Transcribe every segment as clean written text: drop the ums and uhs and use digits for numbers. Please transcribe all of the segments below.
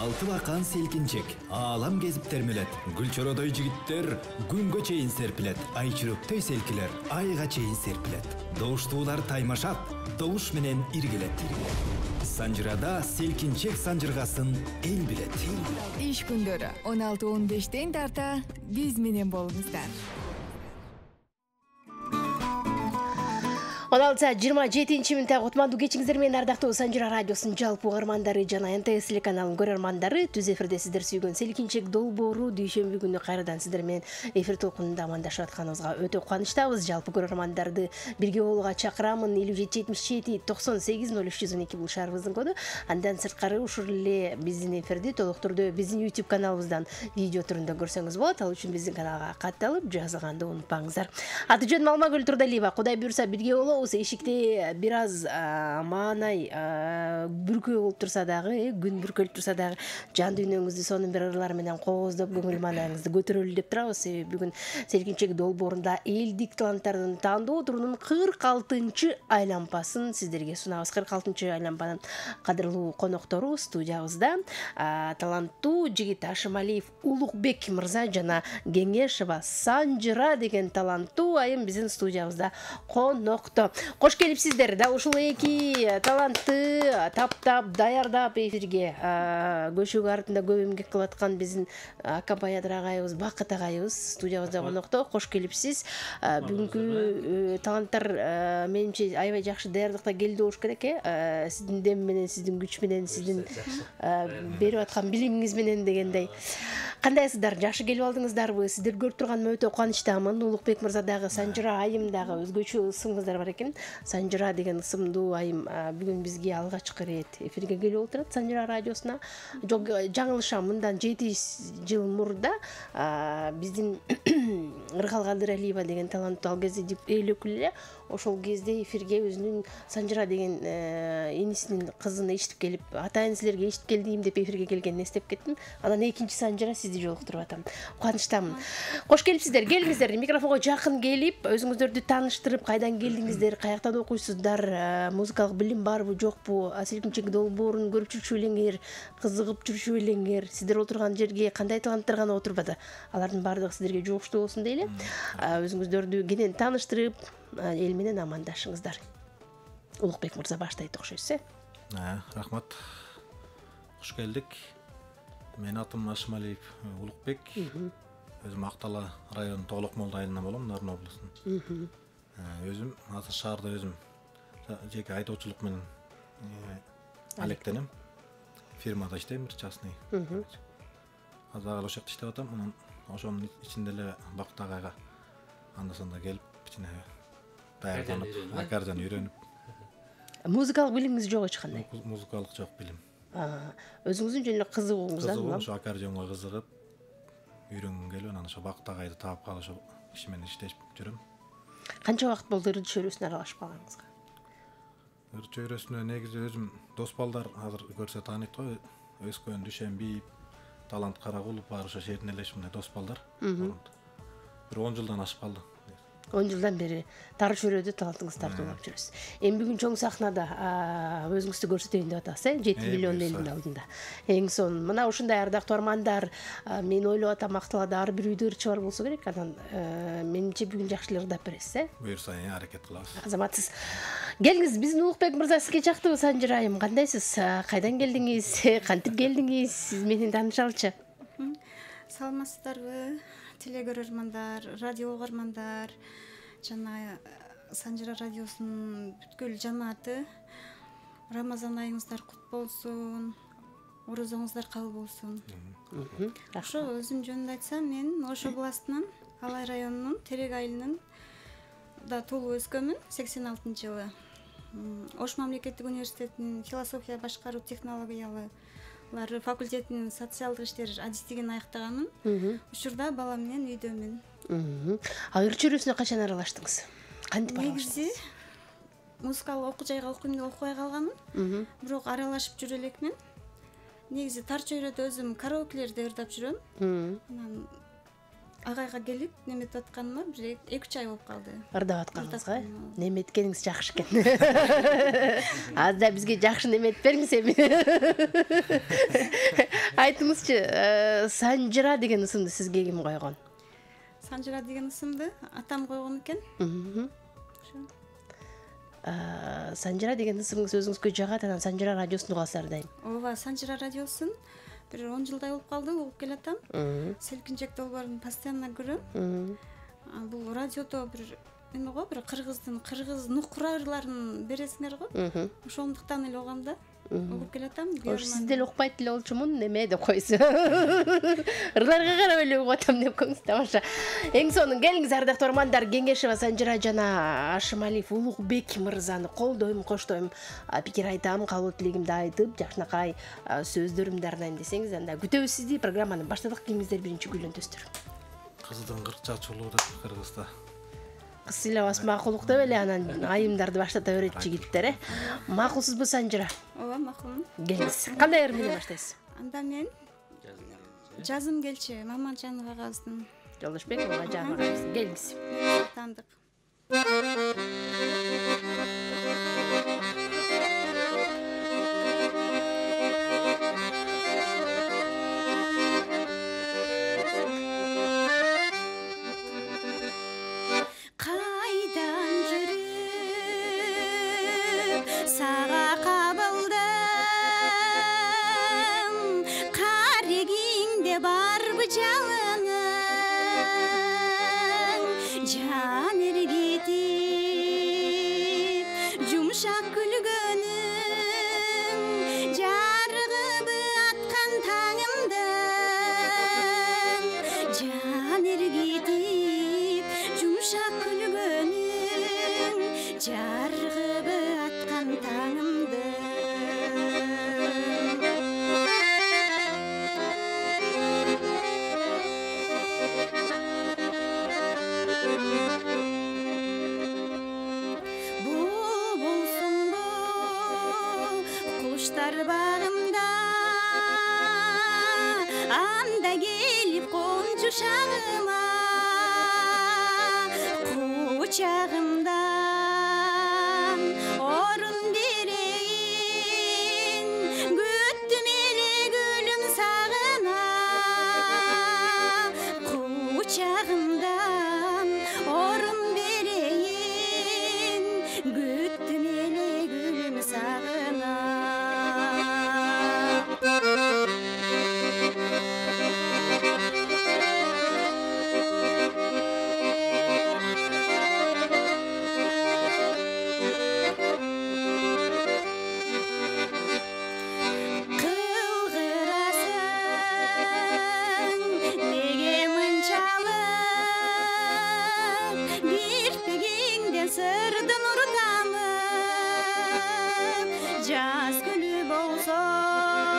Алты бақан селкинчек, алам кезіп термелет. Гүлчородай жігіттер күнгө чейін серпілет. Айчырөктөй селкілер, айға чейін серпілет. Доуштуулар таймашат, доуш менен иргелет. Санжырада селкинчек санжыргасын эл билет. Иш күндөрү 16-15 тарта биз менен болуңуздар. 16:27 минутта кутмандуу кечиңиздер менен ардактуу Санжыра радиосунун жалпы угармандары жана НТС телеканалынын көрөрмандары түз эфирде сиздер сүйгөн селкинчек долбоору дүйшөмбү күнү кайрадан сиздер менен эфир толкунунда амандашып атканыбызга өтө кубанычтабыз. Жалпы көрөрмандарды бирге болууга чакырамын. 5777 98 0312 бул шаарыбыздын коду. Андан сырткары ушул эле биздин эфирди толук түрдө биздин YouTube каналыбыздан видео түрүндө көрсөңүз болот. Ал үчүн биздин каналга катталып жазганды унутпаңыздар. Аты жөнүм Алмагүл Турдалиева. Кудай буюрса бирге болобуз. Эшикте бир аз маанай бүркөө болуп турса дагы, күн бүркөлүп турса дагы жан дүйнөңүздү сонун бир ырлар менен кооздоп көңүл маанайыңызды көтөрөлү деп турабыз. Себеби бүгүн селкинчек долбоорунда элдик таланттардын тандоо турунун 46-чы айлампасын сиздерге сунабыз. 46-чы айлампанын кадырлуу коноктору студиябызда таланттуу жигит Ашымалиев Улукбек мырза жана Кеңешова Санжыра деген таланттуу айым биздин студиябызда конокто. Кош келипсиздер. Да ушул эки талантты таптап даярдап эфирге көчүгү артында көп эмгек кылып аткан биздин аккомпаниатор агайыбыз Бакыт агайыбыз студиябызда конокто. Кош келипсиз. Бүгүнкү таланттар менимче аябай жакшы даярдыкта келди болуш керек э. Сиздин дем менен, сиздин күч менен, сиздин берип аткан билимиңиз менен дегендей. Кандайсыздар? Жакшы келип алдыңыздарбы? Сиздер көрүп турган өтө кубанычтамын. Улукбек мырза дагы Санжыра айым дагы өзгөчө ысымыңыздар бар экен. Санжыра деген ысымдуу айым бүгүн бизге алгачкы ирет эфирге келип отурат Санжыра радиосуна. Жок, жаңылышам, мындан 7 жыл мурда биздин Ыргал Кадыралиева деген таланттуу ал кезде эл өкүлү эле. Ошол кезде эфирге өзүнүн Санжыра деген инисинин кызын эчтип келип, атайын силерге эчтип келдим деп эфирге келгенин эстеп кеттим. Анан экинчи Санжыра сизди жолуктуруп атам. Кубанычтамын. Кош келипсиздер. Келиңиздер, микрофонго жакын келип, өзүңүздөрдү тааныштырып, кайдан келдиңиздер, каяктан окуйсуздар, музыкалык билим барбы, жокпу, селкинчек долбоорун көрүп жүрчү белеңер, кызыгып жүрчү белеңер, сиздер отурган жерге кандай таланттар гана отурбады. Алардын баардыгы сиздерге жугуштуу болсун дейли. Өзүңүздөрдү кенен тааныштырып, эл менен амандашыңыздар. Улукбек мырза баштайт окшойсуз, Рахмат. Кош келдик. Менин атым Ашымалиев Улукбек. Өзүм Актала районунун Толук Молду айылынан болом, Нарын облусунун. Өзүм азыр шаарда өзүм жеке айдоочулук менен алектенем. Фирмада иштейм, частный. Азыр ошол жакта иштеп атам. Анан ошонун ичинде эле Бакыт агайга анда-санда келип, кичине даярданып, акаржан үйрөнүп. Музыкалык билимиңиз жок эч кандай? Музыкалык жок билим. Өзүңүздүн жөн эле кызыгууңуздан кызыгуу, ошо акаржанга кызыгып үйрөнгүм келип, анан ошо Бакыт агайды таап калып ошо киши менен иштешип жүрөм. Канча убакыт болду ырды чөйрөсүнө аралашып калганыңызга? Ырды чөйрөсүнө негизи өзүм дос балдар азыр көрсө тааныйт го, Өскөн, Дүйшөмбиев, Талант Карагулов бар ошо жердин эле ушундай дос балдар. Бир 10 жылдан ашып калды. 10 жылдан бери тары чөйрөдө талантыңызды тартуулап жүрөсүз. Эми бүгүн чоң сахнада өзүңүздү көрсөтөйүн деп атасыз, 7 миллион элдин алдында. Эң сонун. Мына ушундай ардактуу армандар, мен ойлоп атам Акталада ар бир үйдө ырчы бар болсо керек. Анан менимче бүгүн жакшы эле ырдап бересиз, Буюрса, аракет кылабыз. Азаматсыз. Келиңиз, биздин Улукбек мырза сизге жактыбы Санжыра айым? Кандайсыз? Кайдан келдиңиз? Кантип келдиңиз? Сиз менен таанышалычы. Саламатсыздарбы? Телегөрөрмандар, радио угармандар жана Санжыра радиосунун бүткүл жамааты. Рамазан айыңыздар кут болсун, орозоңуздар кабыл болсун. Ошо өзүм жөнүндө айтсам, мен Ош областынан Алай районунун Терек айылынын да туулуп өскөмүн. 86-жылы Ош мамлекеттик университетинин философия башкаруу технологиялары факультетинин социалдык иштер адистигин аяктаганмын. Учурда бала менен үйдөмүн. Ыр чөйрөсүнө качан аралаштыңыз? Кантип аралаштыңыз? Негизи музыкалык окуу жайга окуйм деп окубай калганмын. Бирок аралашып жүрө элекмин. Негизи тар чөйрөдө өзүм караокелерде ырдап жүрөм. Анан агайга келип неметип атканыма бир 2-3 ай болуп калды. Ырдап атканыңызга неметкениңиз жакшы экен. Азыр да бизге жакшы неметип бериңиз эми. Айтыңызчы, Санжыра деген ысымды сизге ким койгон? Санжыра деген ысымды атам койгон экен. Санжыра деген ысымыңыз өзүңүзгө жагат, анан Санжыра радиосун угасыздар дайым. Ооба, Санжыра радиосун бир 10 жылдай болуп калды, угуп келатам. Селкинчек долбоорун постоянно көрөм. Бул радиодо бир эме го, бир кыргыз нукурларын бересиңер го. Ошондуктан эле угам да. Угуп келатам. Сиз деле укпайт эле болчумун, неме деп койсу. Ырларга карап эле угуп атам деп коюңуз, тамаша. Эң сонун келиңиз ардактуу угармандар, Кеңешева Санжыра жана Ашымалиев Улукбек мырзаны колдойм, коштойм, пикир айтам, калуу тилегимди айтып, жакшынакай сөздөрүмдү арнайм десеңиз, анда күтөбүз сизди. Программаны баштадык. Кимиңиздер биринчи күйлөнтөстүр? Кыздын 40 чачуулуу деп Кыргызда. Кыз сыйлабас макулдук деп эле анан айымдарды баштата берет жигиттер, Макулсузбу Санжыра? Ооба, макулмун. Келиңиз. Кандай ыр менен баштайсыз? Анда мен жазым келчи Маматжанов агабыздын. Жолдошбек Маматжанов агабыздын. Келиңиз. Тандык. Кайдан жүрүп сага кабылдым, карегиңде барбы жалының, жан эргитип жумшак күлгөнүң, жарыгыбы аткан таңымдын, жан эргитип жумшак күлгөнүң, жарыгыбы аткан таңымдын. Куштар багымда анда келип кончу шагыма, кучагымдан орун берейин, күттүм эле гүлүм сагына, кучагымдан орун берейин, күттүм эле гүлүм сагына. Кылгырасың неге мынчалык, кирпигиңден сырдын нур тамып, жаз гүлү болсоң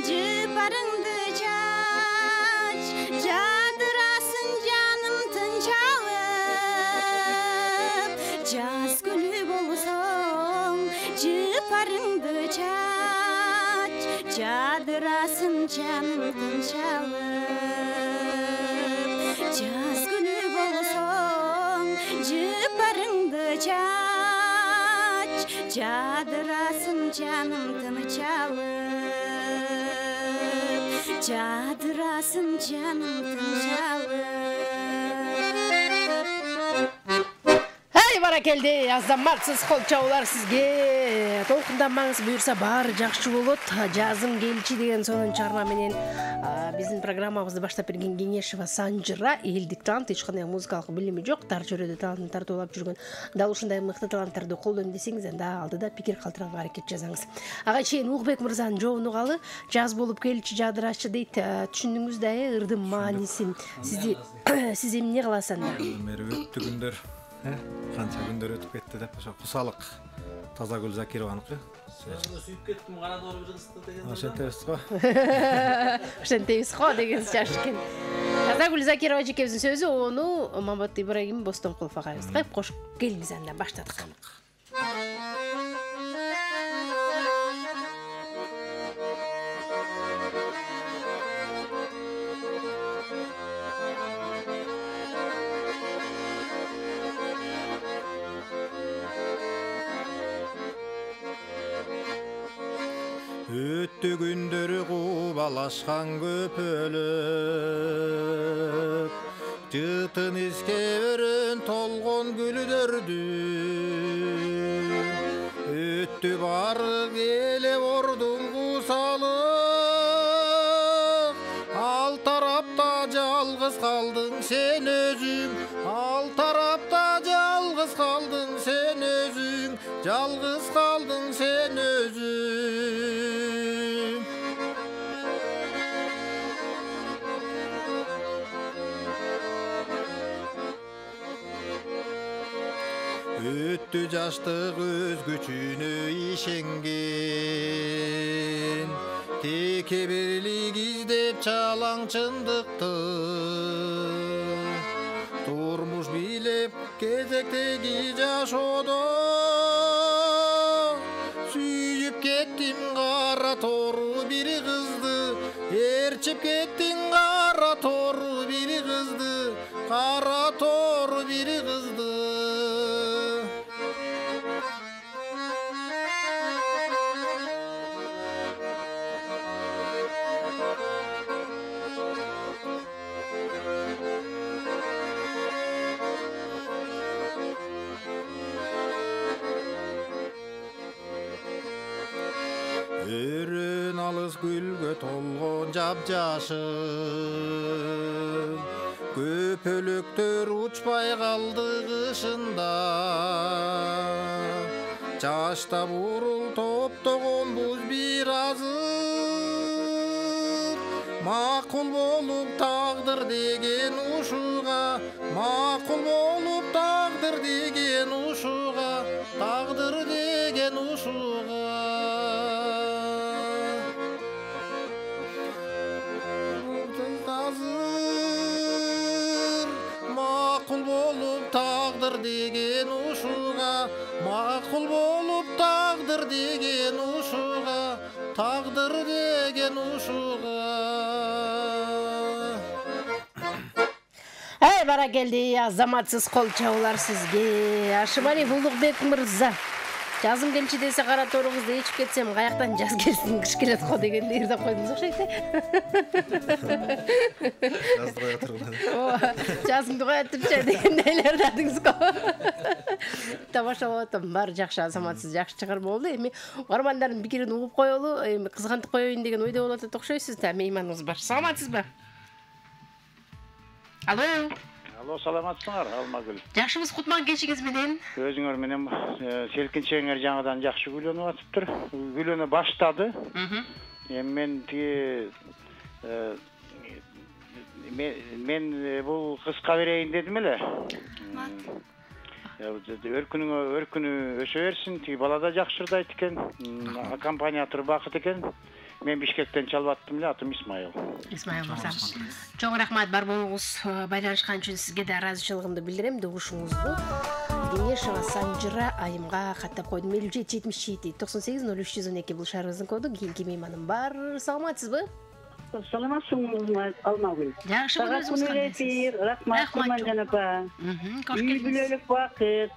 жыпарыңды чач, жадырасың жаным тынчалып, жаз гүлү болсоң жыпарыңды чач, жадырасың жаным тынчалып, жаз гүлү болсоң жыпарыңды чач, жадырасың жаным тынчалып, жадырасың жаным тынчалып. Баракелди, азаматсыз кол чабуулар сизге. Толкунданмаңыз, буюрса баары жакшы болот. Жазым келчи деген сонун чыгарма менен биздин программабызды баштап берген Кеңешева Санжыра элдик талант, эч кандай музыкалык билими жок, тар чөйрөдө талантын тартуулап жүргөн. Дал ушундай мыкты таланттарды колдойм десеңиз, анда алдыда пикир калтырганга аракет жасаңыз. Ага чейин Улукбек мырзанын жообун угалы. Жаз болуп келчи, жадырачы дейт. Түшүндүңүз да ырдын маанисин. Сиз эмне кыласыз анда? Өттү күндөр, канча күндөр өтүп кетти деп, ошо Кусалык Тазагүл Закированыкы. Сүйүп кеттим, кара доор бир кызды деген. Ошентебиз го. Ошентебиз го деген жаш экен. Тазагүл Закирова эжекебиздин сөзү, ону Мамат Ибрагим Бостонкулов агайыбыз кайып кошуп келиңиз, анда баштадык. Өттү күндөрү кубалашкан көпөлөп, жытын иске өрөн толгон гүлдөрдү. Өттү бары келе ордун кусалып, ал тарапта жалгыз калдың сен өзүң, ал тарапта жалгыз калдың сен өзүң, жалгыз калдың сен өзүң. Өттү жаштык өз күчүнө ишенген, текеберлик издеп чалаң чындыкты. Турмуш билеп кезектеги жашоодо, сүйүп кеттим кара тору бир кызды, ээрчип кеттиң кара тору бир кызды, кара тору бир кызды. Өрөн алыс гүлгө толгон жапжашыл, көпөлөктөр учпай калды кышында. Жашта бурул топтогон буз бир азыр, макул болуп тагдыр деген ушуга, макул болуп тагдыр деген ушуга, тагдыр деген ушуга. Макул болуп тагдыр деген ушуга, макул болуп тагдыр деген ушуга, тагдыр деген ушуга. Бара келди азаматсыз кол чабуулар сизге. Ашымалиев Улукбек мырза. Жазым келчи десе кара торуңузду ичип кетсем, каяктан жаз келсин, кыш келет го дегенди ирдеп койдуңуз окшойт. Жазды коя турган. Жазыңды коя турчу дегенди ыйлардыңыз го. Тамашалап атам, баары жакшы, азаматсыз жакшы чыгарма болду. Эми угармандардын пикирин угуп коелу, эми кызгантып коеюн деген ойдо болуп атат окшойсуз да. Мейманыбыз бар. Саламатсызбы? Алло. Алло, саламатсыңар, Алмагүл. Жакшыбыз, кутман кечиңиз менен. Өзүңөр менен селкинчеңер жаңадан жакшы гүлөнүп атыптыр. Гүлөнө баштады. Эми мен тиги мен бул кыска берейин дедим эле. Өркүнү өсө берсин. Тиги бала да жакшы ырдайт экен. Аккомпаниатор бакыт экен. Мен Бишкектен чалып аттым эле, атым Исмайыл. Исмайыл мырза. Чоң рахмат, бар болуңуз, байланышкан үчүн сизге да ыраазычылыгымды билдирем. Добушуңузду Кеңешова Санжыра айымга каттап койдум. 7777 98 0312 бул шаарыбыздын коду. Кийинки мейманым бар. Саламатсызбы? Саламатсызбы, Алмагүл. Жакшы өзүңүз кандай? Рахмат, Курманжан апа. Кош келдиңиз. Бүлөлүк вакыт,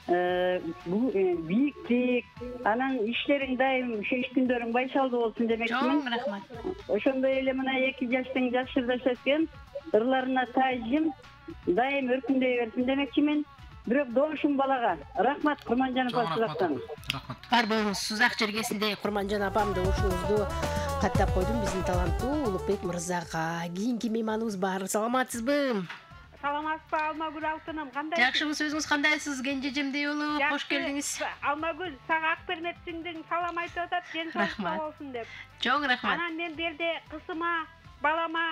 бийиктик, анан иштериң дайым, иш күндөрүң байсалдуу болсун демекчимин. Чоң рахмат. Ошондой эле мына 2 жаштын жаш ырдаш эткен ырларына таажим, дайым өркүндөй берсин демекчимин. Бирок добушум балага. Рахмат, Курманжан апа, сизактан. Бар болуңуз, сузак жергесинде Курманжан апам добушуңузду каттап койдум биздин таланттуу Улукбек мырзага. Кийинки мейманыбыз бар. Саламатсызбы? Саламатсызбы, Алмагүл алтыным, кандай? Жакшыбыз, өзүңүз кандайсыз? Кенже жемдей болуп, кош келдиңиз. Алмагүл, сага Акперметсиңдин салам айтып атат, ден соолукта болсун деп. Чоң рахмат. Анан мен берде кызыма, балама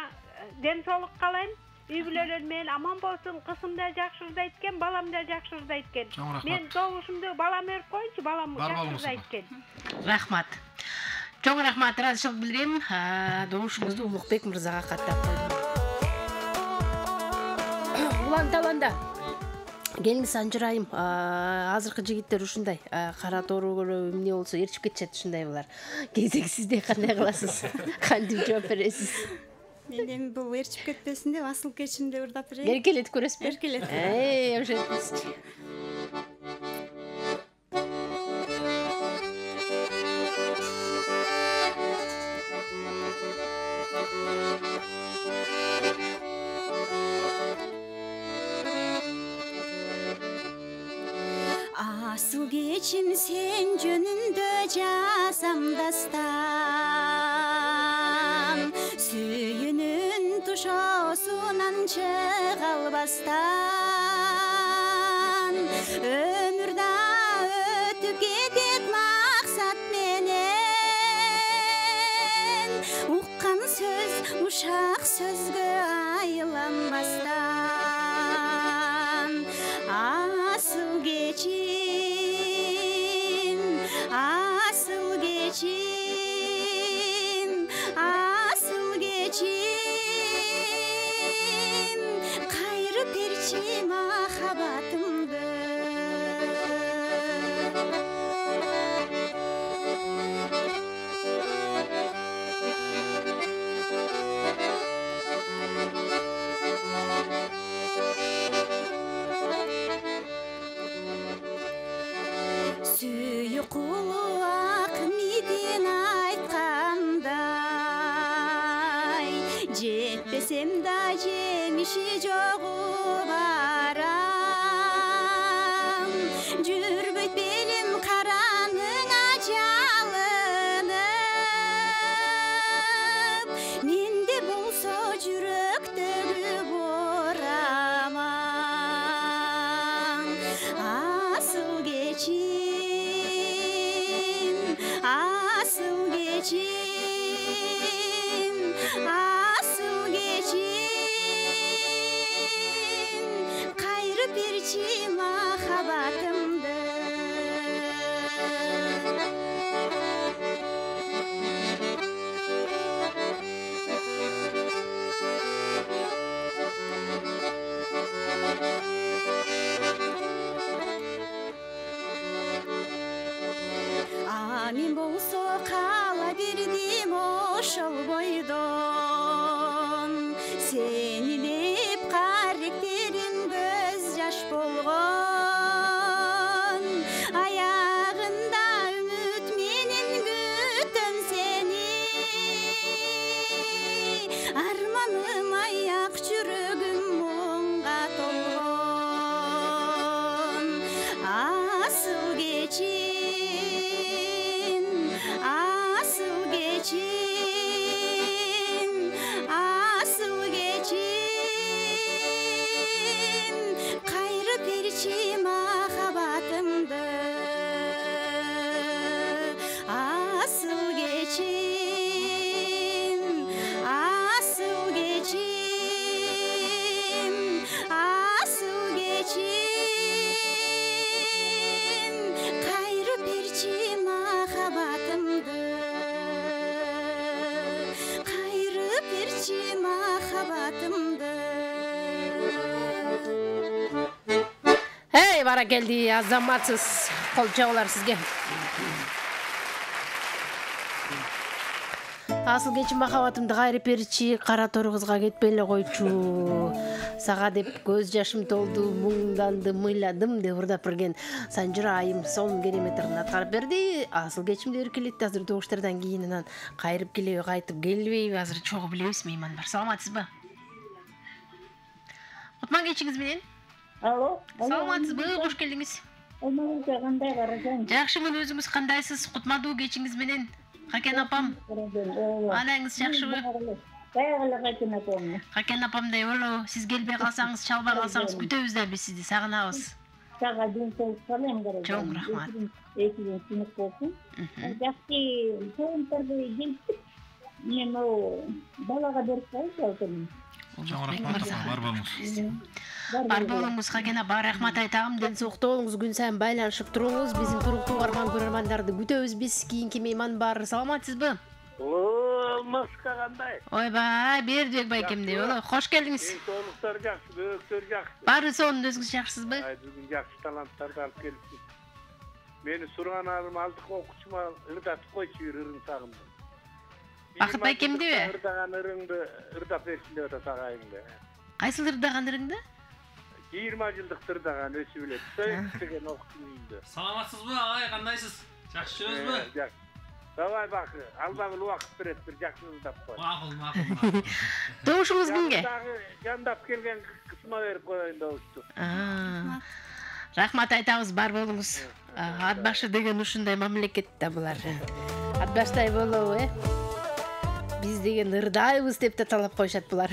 ден соолук каалайм. Үй бүлөлөр менен аман болсун, кызым да жакшы ырдайт экен, балам да жакшы ырдайт экен. Мен добушумду балам өрүп коюнчу, балам жакшы ырдайт экен. Рахмат. Чоң рахмат, ыраазычылык билдирем. Добушуңузду Улукбек мырзага каттап койдум. Улан таланда. Келиңиз Санжырайым, азыркы жигиттер ушундай, кара тору эмне болсо ээрчип кетишет ушундай булар. Кезек сизде кандай кыласыз? Кантип жооп бересиз? Мен эми бул ээрчип кетпесин деп асыл кечимде ырдап берейин. Эркелетип көрөсүзбү? Эркелетип. Ошентиңизчи. кечим сен жөнүндө жазам дастан сүйүүнүн тушоосунан чыга албастан өмүрдө өтүп кетет максат менен уккан сөз ушак сөзгө айланбастан асыл кечим асыл кечим асыл кечим кайрып берчи махабатымды сүйүк кулак мидин айткандай жетпесем да жемиши жогу барам жүрбөйт белим караныңа жалынып менде болсо жүрөктөгү бораман асыл кечим асыл кечим асыл кечим кайрып берчи махабатымды мен болсо кала бердим ошол бойдон сени деп каректерим көз жаш болгон аягында үмүт менен күтөм сени арманым аяк жүрөгүм муңга толгон асыл кечим асыл кечим асыл кечим кайрып берчи махабатымды асыл кечим асыл кечим асыл кечим кайрып берчи махабатымды кайрып берчи махабатымды Эй, баракелди, азаматсыз. Кол чабуулар сизге. Асыл кечим махабатымды кайрып берчи, кара тору кызга кетпей эле койчу. Сага деп көз жашым толду, муңдандым, мыйладым деп ырдап берген Санжира айым сонун кереметтерин аткарып берди. Асыл кечимди эркелетти. Азыр добуштардан кийин анан кайрып келеби, кайтып келбейби, азыр чогуу билебиз, мейман бар. Саламатсызбы? Кутман кечиңиз менен. Алло. Саламатсызбы? Кош келдиңиз. Кандай каражан? Жакшымын, өзүңүз кандайсыз? Кутмандуу кечиңиз менен. Хакен апам. Анаңыз жакшыбы? Баягыла Хакен апам. Хакен апамдай боло. Сиз келбей калсаңыз, чалбай калсаңыз күтөбүз да биз сизди, сагынабыз. Сага ден соолук каалайм каражан. Чоң рахмат. Экинен сынып болсун. Жакшы тоонторду келиптик. Мен о балага берип коюшу. Чоң рахмат, бар болуңуз. Бар болуңуз, Хакен апа, рахмат айтам. Ден соолукта болуңуз, күн сайын байланышып туруңуз. Биздин туруктуу көрөрмандарды күтөбүз биз. Кийинки мейман бар. Саламатсызбы? Москва кандай? Ойбай, Бердибек байкемдей боло. Кош келдиңиз. Соолуктар жакшы, бөөктөр жакшы. Баары сонун, өзүңүз жакшысызбы? Бүгүн жакшы таланттарды алып келипсиз. Мени сурганарым алдык окуучума ырдатып койчу ырын сагымды. Бакыт байкемдиби? Ырдаган ырыңды ырдап берсин деп атат агайыңды. Кайсыл ырдаган ырыңды? 20 жылдык ырдаган өсүп эле. Деген окуттун үйүндө. Саламатсызбы агай, кандайсыз? Жакшы жүрөсүзбү? Давай бакы, албагыл убакыт берет, бир жакшы ырдап кой. Макул. Добушуңуз кимге? Жандап келген кысма берип коеюн добушту. Рахмат айтабыз, бар болуңуз. Ат башы деген ушундай мамлекетте булар. Ат баштай болобу, Биз деген ырдайбыз деп талап коюшат булар.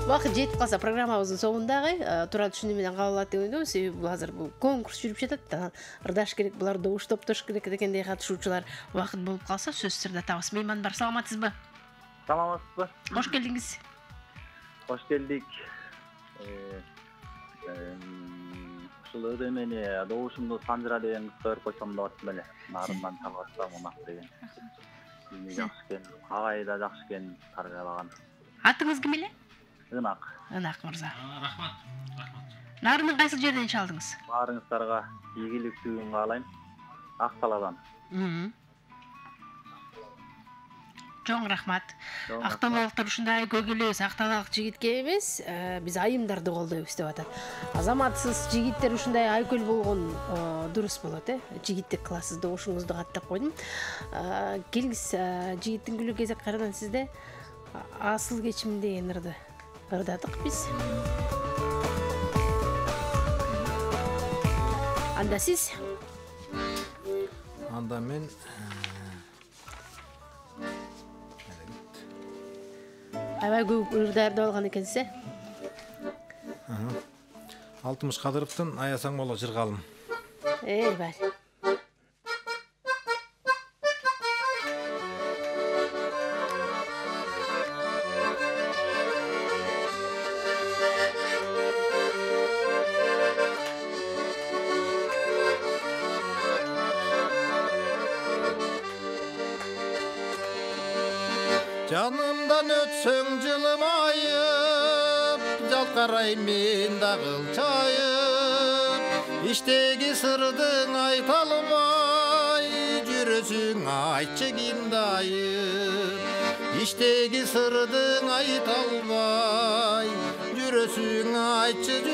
Вакыт жетип калса программабыздын соңундагы туура түшүнүү менен кабыл алат деп ойлойм. Себеби азыр бул конкурс жүрүп жатат. Ырдаш керек, булар добуш топтош керек дегендей катышуучулар вакыт болуп калса сөз сырдатабыз. Мейман бар, саламатсызбы? Саламатсызбы? Кош келдиңиз. Кош келдик. Ушул өдемени добушумду Санжыра деген кызга берип койсом деп аттым эле. Нарындан талбастам унак деген. Сизни жакшы экен, агай да жакшы экен тарбиялаган. Атыңыз ким эле? Ынак. Ынак мырза. Рахмат. Нарынын кайсы жерден чалдыңыз? Баарыңыздарга ийгиликтүү күн каалайм. Акталадан. Чоң рахмат. Акталалыктар ушундай көгүлөбүз, акталалык жигитке эмес, биз айымдарды колдойбуз деп атат. Азаматсыз жигиттер ушундай айкөл болгон дурус болот, Жигиттик кыласыз добушуңузду каттап койдум. Келиңиз, жигиттин гүлү кезек кайрадан сизде. Асыл кечим деген ырдадык биз. Анда сиз? Анда мен Аябай көп ырдарды алган экенсиз, Алтымыш Кадыровдун Аясаң боло жыргалым. Бар. Жанымдан өтсөң жылымайып, жалкарайм мен да кылчайып. Иштеги сырдың айта албай, жүрөсүң айтчы кимдайып. Иштеги сырдың айта албай, жүрөсүң айтчы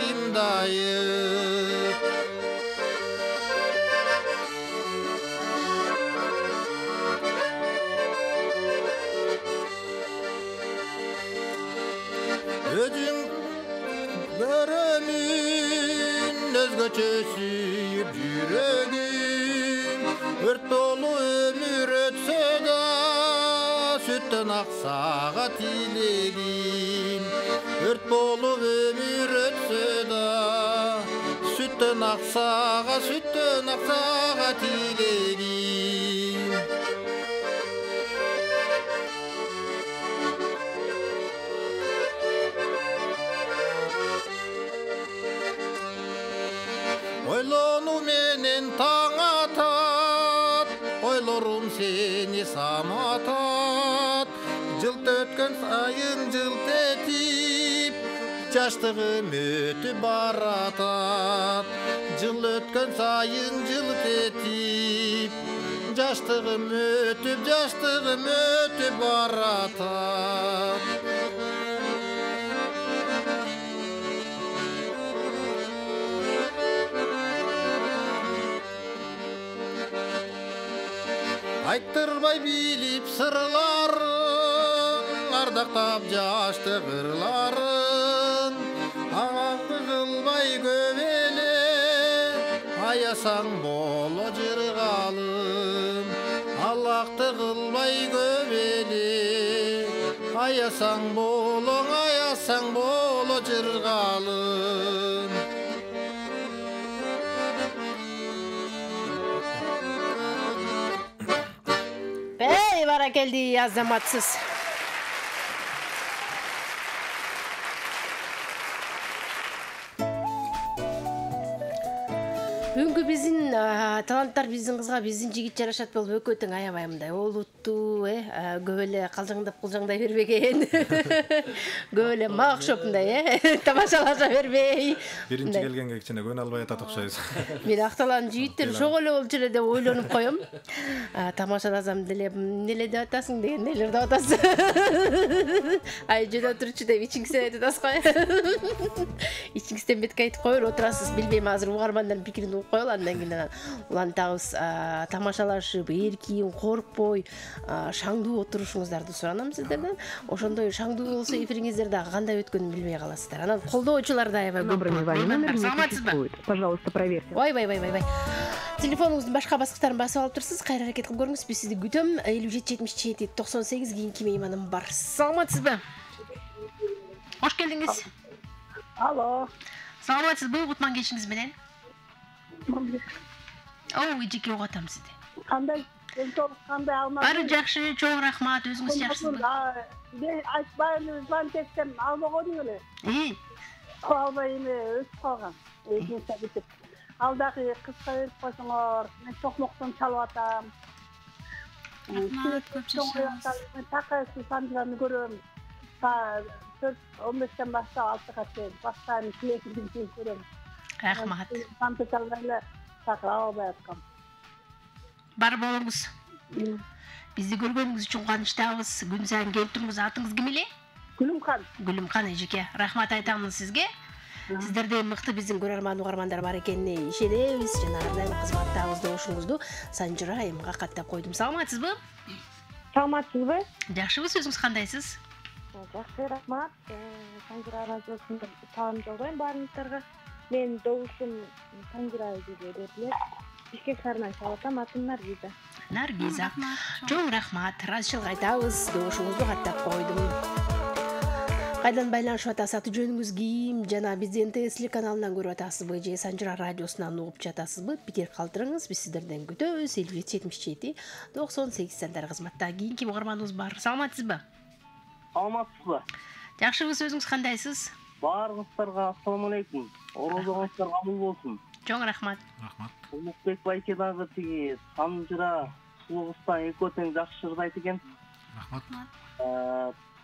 кимдайып. Özün görümün özgöçe suyup yüreğim. Ört dolu ömür ötse da sütten aksağa tilegim. Ört dolu ömür ötse da sütten aksağa tilegim. Ойлonu menen taң atat, ойлорум seni саматат. Жылт өткөн сайын жылт этип, жаштыгым өтүп баратат. Жыл өткөн сайын жылт этип, жаштыгым өтүп баратат. Айттырбай билип сырларын, ардактап жаштык ырларын. Аңаңды кылбай көп эле, аясаң боло жыргалым. Аллахты кылбай көп эле, аясаң боло жыргалым. Баракелди, азаматсыз. Бүгүнкү биздин таланттар биздин кызга, биздин жигит жарашат болуп өкө тең аябай мындай олуттуу, көп эле калжыңдап кылжаңдай бербеген. Көп эле мага окшоп мындай, тамашалаша бербей. Биринчи келгенге кичине көнө албай атат окшойбуз. Мен акталан жигиттер чогуу эле болчу эле деп ойлонуп коем. Тамашаласам деле эмне деп атасың дегендей эле деп атасыз. Ай жөнөп турчу деп ичиңизден айтып атасыз го. Ичиңизден бетке айтып коюр, отурасыз, билбейм азыр угармандардын пикирин угуп коелу, андан кийин улантабыз тамашалашып эркин коркпой шаңдуу отурушуңуздарды суранам сиздерден. Ошондой шаңдуу болсо эфириңиздер дагы кандай өткөнүн билбей каласыздар. Анан колдоочулар да аябай көп. Саламатсызбы? Пожалуйста, проверьте. Вай. Телефонуңуздун башка баскычтарын басып алып турсуз. Кайра аракет кылып көрүңүз. Биз сизди күтөм. 577798 кийинки мейманым бар. Саламатсызбы? Хош келдиңиз. Алло. Саламатсызбы? Кутман кечиңиз менен. Эжеке угатам сизди. Кандай? Кандай алмак? Баары жакшы, чоң рахмат. Өзүңүз жакшысызбы? Айтпайын, звонтектен алмаган эле. Албай эме өсүп калган. Экинчи битип. Алдагы кыска берип койсоңор, мен токмоктон чалып атам. Рахмат, көп жашаңыз. Мен такайсы санжыраны көрөм. 4-15 баштап 6-га чейин баштайм, телевизордон көрөм. Рахмат. Санжыраны такыр албай аткам. Бар болуңуз. Бизди көргөнүңүз үчүн кубанычтабыз. Күн сайын келип туруңуз. Атыңыз ким эле? Гүлүмкан. Гүлүмкан эжеке. Рахмат айтамын сизге. Сиздерде мыкты биздин көрөрман угармандар бар экенине ишенебиз. Жана ар дайым кызматтабыз добушуңузду Санжыра айымга каттап койдум. Саламатсызбы? Саламатсызбы? Жакшыбыз, өзүңүз кандайсыз? Жакшы, рахмат. Санжыра радиосунда салам жолдойм баарыңыздарга. Мен добушум Санжыра деп эле. Бишкек шаарынан чалып атам, атым Наргиза. Наргиза. Чоң рахмат. Ыраазычылык айтабыз. Добушуңузду каттап койдум. Кайдан байланышып атасыз? Аты жөнүңүз ким? Жана бизди НТС каналынан көрүп атасызбы? Же Санжыра радиосунан угуп жатасызбы? Питер калтырыңыз. Биз сиздерден күтөбүз. 577798 сандар кызматта кийинки угарманыбыз бар. Саламатсызбы? Саламатсызбы? Жакшыбыз, өзүңүз кандайсыз? Баарыңыздарга ассаламу алейкум. Орозоңуздар кабыл болсун. Чоң рахмат. Улукбек байке дагы тиги Санжыра сулугустан экөө тең жакшы жырды айтты экен. Рахмат.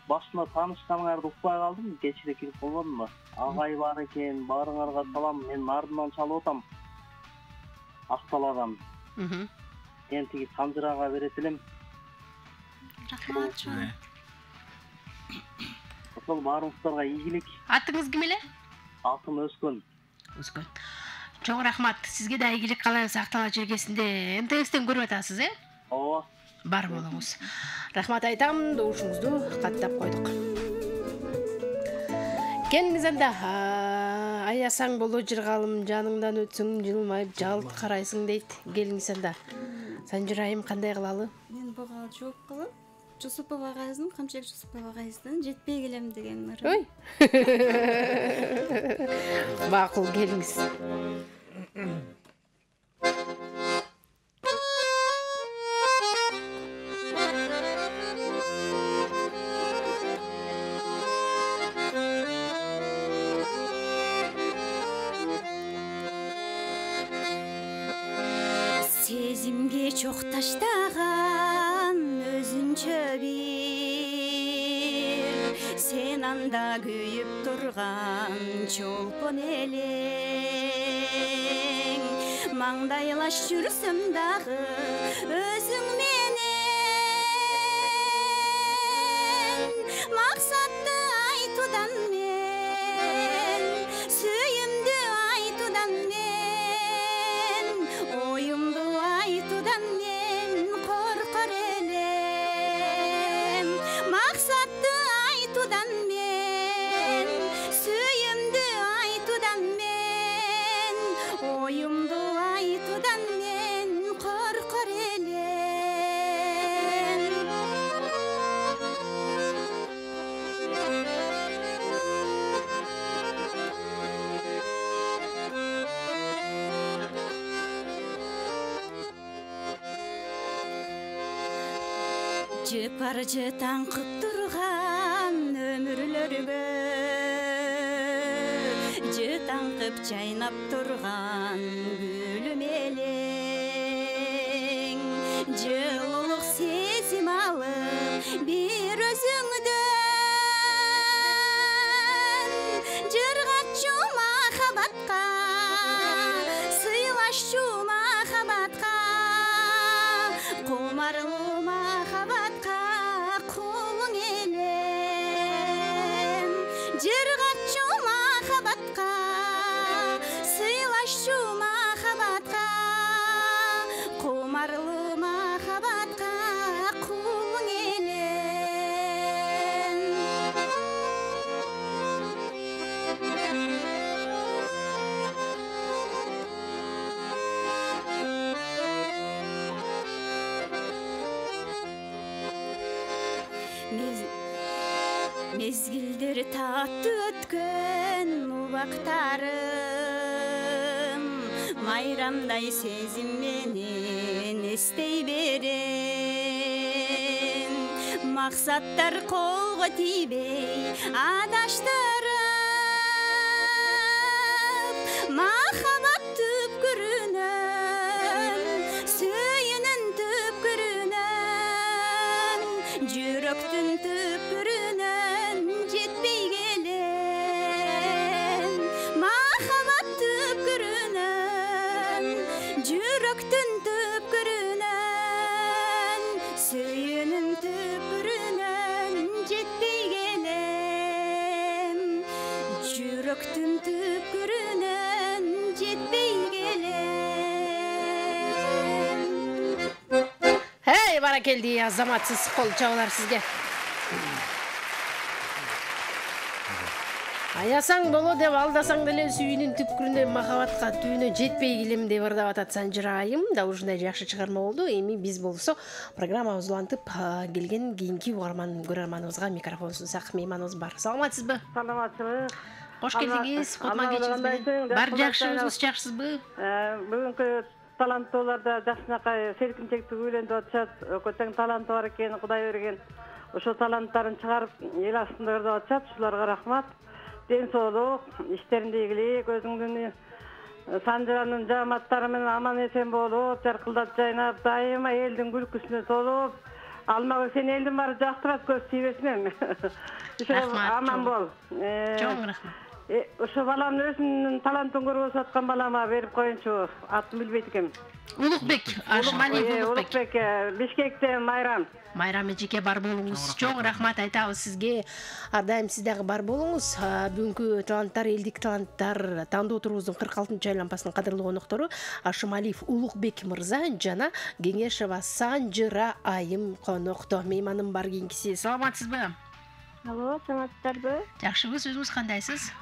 Башына таанышканыңарды укпай калдым, кечире кирип болгонмун. Агай бар экен, баарыңарга салам. Мен Нардынан чалып атам. Акталадан. Мен тиги Санжырага берет элем. Рахмат. Ошол баарыңыздарга ийгилик. Атыңыз ким эле? Атым Өскөн. Өскөн. Чоң рахмат. Сизге да ийгилик каалайбыз. Актала жергесинде НТСтен көрүп атасыз, Ооба. Бар болуңуз. Рахмат айтам, добушуңузду каттап койдук. Келиңиз анда. Аясаң боло жыргалым, жаныңдан өтсүң, жылмайып жалт карайсың дейт. Келиңиз анда. Санжырайым кандай кылалы? Мен буга жооп кылып, Жусупова агайдын, Камчек Жусупова агайдын жетпей келем деген ырым. Ой. Макул, келиңиз. Сезимге чок таштаган өзүнчө бир сен анда күйүп турган чолпон элең маңдайлаш жүрсөм дагы өзүң менен максатты айтуудан мен сүйүмдү айтуудан мен оюмду айтуудан мен коркор элем максатты айтуудан мен сүйүмдү айтуудан мен оюмду айтуудан мен коркор элем жыпар жытаңкып турган өмүрлөргө жытаңкып жайнап турган гүлүм элең жылуулук сезим алып бир өзүңдөн жыргатчу махабатка сыйлашчу махабатка кумарлуу махабатка кулуң элем жыргатчу махабатка сыйлашчу махабатка Mezgildir tatlı ötken ubaqtarım Mayramday sezim menen estey beren Maqsattar kolga tibey adaştırıp Mahabat tüpkürünen Söyünün tüpkürünen Jüröktün tüpkürünen Jetpey gelen Mahabat tüpkürünen Jüröktün tüpkürünen Söyünün tüpkürünen Jetpey gelen Jüröktün tüpkürünen Jetpey gelen Hey barakeldi azamatsız kol çavalar sizge. Аясаң боло деп алдасаң деле сүйүнүн түпкүрүнө махабатка түйүнө жетпей келем деп ырдап атат Санжырайым. Да ушундай жакшы чыгарма болду. Эми биз болсо программабыз улантып келген кийинки көрөрманыбызга микрофон сунсак мейманыбыз бар. Саламатсызбы? Саламатсызбы? Кош келдиңиз. Фатма кечиңиз бар жакшыбыз, жакшысызбы? Бүгүнкү таланттууларда жакшынакай серкинчектик үйлөнүп атышат. Көтөң таланты бар экен, Кудай берген. Ошо таланттарын чыгарып эл астында ырдап атышат. Ушуларга рахмат. Ден соолук, иштеринде ийгилик, өзүңдүн Санжыранын жааматтары менен аман эсен болуп, жаркылдап жайнап, дайыма элдин күлкүсүнө толуп, алмак сен элдин баары жактырат, көз тийбесин. Аман бол. Чоң рахмат. Ошо баламдын өзүнүн талантын көрүп аткан балама берип коюнчу. Атын билбейт экенмин. Улукбек, Ашмалиев Улукбек, Бишкектен Майрам. Майрам эжеке бар болуңуз. Чоң рахмат айтабыз сизге. Ар дайым сиз дагы бар болуңуз. Бүгүнкү таланттар, элдик таланттар тандоо турубуздун 46-ай лампасынын кадырлуу коноктору Ашмалиев Улукбек мырза жана Кеңешова Санжыра айым конокто. Мейманым бар кийинкиси. Саламатсызбы? Алло, саламатсыздарбы? Жакшыбыз, өзүңүз кандайсыз?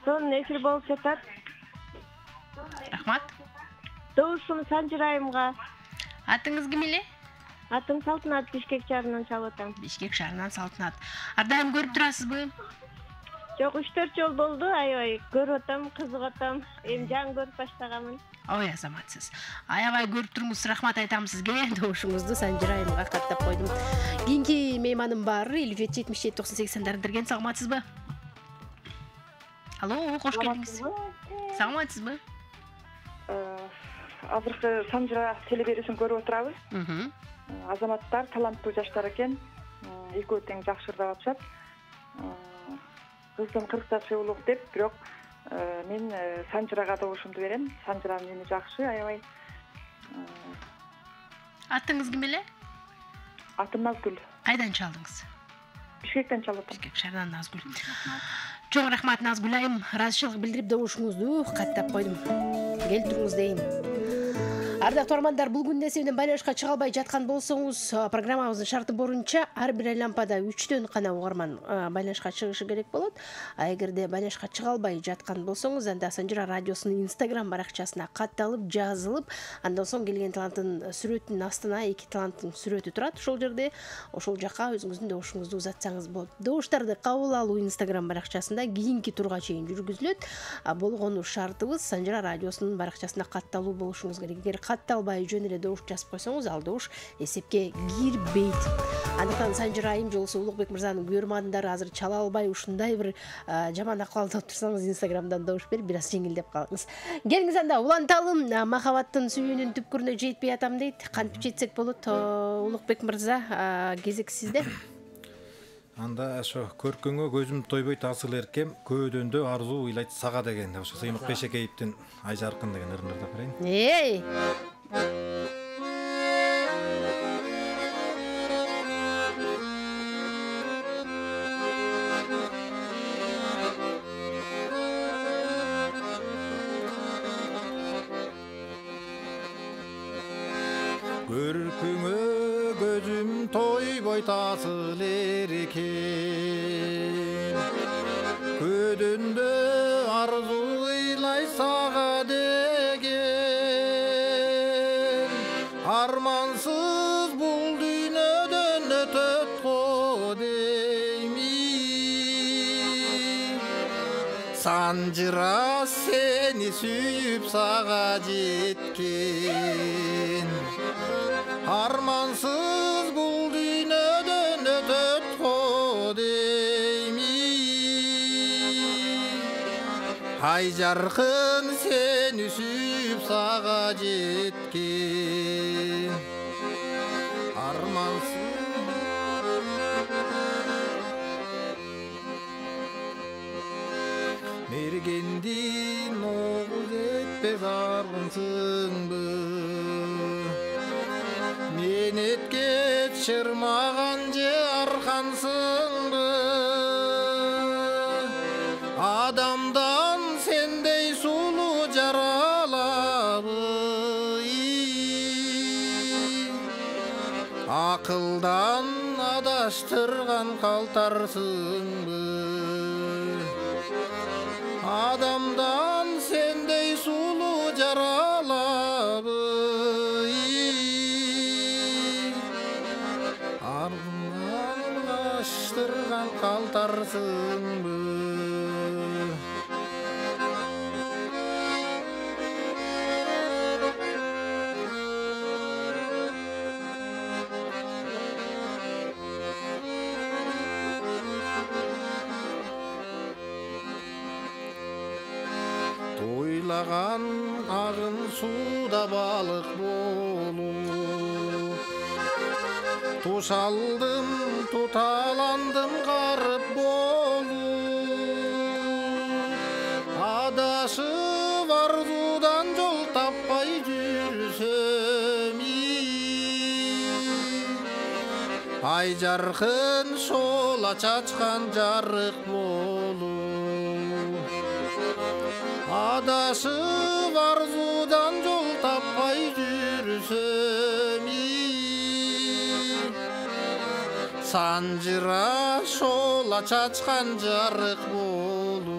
Сонун эфир болуп жатат. Рахмат. Добушум Санжырайымга. Атыңыз ким эле? Атым Салтынат, Бишкек шаарынан чалып атам. Бишкек шаарынан Салтынат. Ар дайым көрүп турасызбы? Жок, 3-4 жол болду, аябай көрүп атам, кызыгып атам. Эми жаңы көрүп баштаганмын. Ой, азаматсыз. Аябай көрүп турмуз, рахмат айтам сизге. Добушуңузду Санжырайымга каттап койдум. Кийинки мейманым бар, 57-77-98 сандар берген. Саламатсызбы? Алло, кош келдиңиз. Саламатсызбы? Азыркы Санжыра телеберүүсүн көрүп отурабыз. Азаматтар таланттуу жаштар экен. Экөө тең жакшы ырдап атышат. Кыздын 40 жашы улук деп, бирок мен Санжырага добушумду берем. Санжыранын эми жакшы, аябай. Атыңыз ким эле? Атым Назгүл. Кайдан чалдыңыз? Бишкектен чалып атам. Бишкек шаарынан Назгүл. Чоң рахмат Назгүл айым. Ыраазычылык билдирип добушуңузду каттап койдум. Келтириңиз дейин. Ардактуу армандар, бул күндө сиз менен байланышка чыга албай жаткан болсоңуз, программабыздын шарты боюнча ар бир лампада 3төн гана угарман байланышка чыгышы керек болот. А эгерде байланышка чыга албай жаткан болсоңуз, анда Санжыра радиосунун Instagram баракчасына катталып, жазылып, андан соң келген таланттын сүрөтүнүн астына 2 таланттын сүрөтү турат. Ошол жерде, ошол жака өзүңүздүн добушуңузду узатсаңыз болот. Добуштарды кабыл алуу Instagram баракчасында кийинки турга чейин жүргүзүлөт. Болгону шартыбыз Санжыра радиосунун баракчасына катталуу болушуңуз керек. Эгер катталбай жөн эле добуш жазып койсоңуз, ал добуш эсепке кирбейт. Андыктан Санжырайым жолсу Улукбек мырзанын көрмандары азыр чала албай, ушундай бир жаман акыбалда турсаңыз, Instagramдан добуш берип, бир аз жеңилдеп калыңыз. Келиңиз анда уланталым. Махабаттын сүйүүнүн түпкүрүнө жетпей атам дейт. Кантип жетсек болот? Улукбек мырза, кезек сизде. Анда ошо көркөңө көзүм тойбойт асыл эркем, көөдөндө арзуу ыйлайт сага деген. Ошо Сыймык Бешекеевдин Ай жаркын деген ырын ырдап берейин. Эй! Көркөңө көзүм тойбой тасыл эркем, көөдөндө арзуу ыйлай сага деген. Армансыз бул дүйнөдөн өтөт го Санжыра сени сүйүп сага жеткен Армансыз бул дүйнөдөн өтөт го дейми Ай жаркын сени сүйүп сага жеткен Армансыз Мергендин оғыз етпес арғынсыңбы Мен еткет шырмаған же арқансыңбы Адамдан сендей сулу жаралабы Ақылдан адаштырған қалтарсыңбы Адамдан сендей сулу жаралабы Ardından kaçtırgan kaltarsınbı Toylаған ағын суда балық болып Тушалдым, туталандым қарып болып Адашып арзудан жол таппай жүрсем Ай жарқын шола чачқан жарық болып Adasып арзудан жол таппай жүрсем Санжыра шола чачқан жарық болуп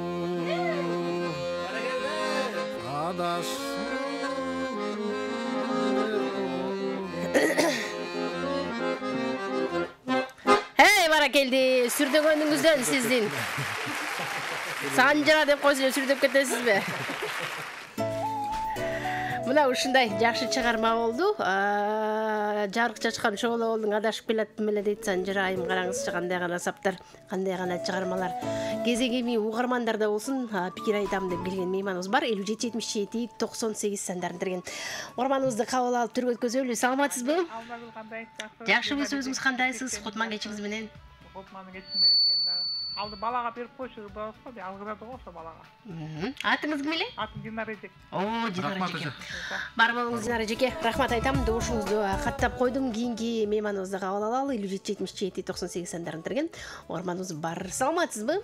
Hey, баракелди, сүрдөгөнүңүздөн сиздин. Санжыра деп койсо сүрдөп кетесизби? Мына ушундай жакшы чыгарма болду. Жарык чачкан шоолоолдун адашып келаттым эле дейт Санжыра айым. Караңызчы кандай гана саптар, кандай гана чыгармалар. Кезегеми угармандарда болсун, пикир айтам деп келген мейманыбыз бар. 57-77-98 сандарында берген. Угарманыбызды кабыл алып түргө өткөзөлү. Саламатсызбы? Жакшыбыз, өзүңүз кандайсыз? Кутман кечиңиз менен. Кутман кечиң менен сен дагы. Алды балага берип койчу болсо, алгырады го ошо балага. Атыңыз ким эле? Атым Динара эжек. Динара эжеке. Бар болуңуз Динара эжеке. Рахмат айтам. Добушуңузду каттап койдум. Кийинки мейманыбызды кабыл алалы. 57-77-98 сандарында берген. Угарманыбыз бар. Саламатсызбы?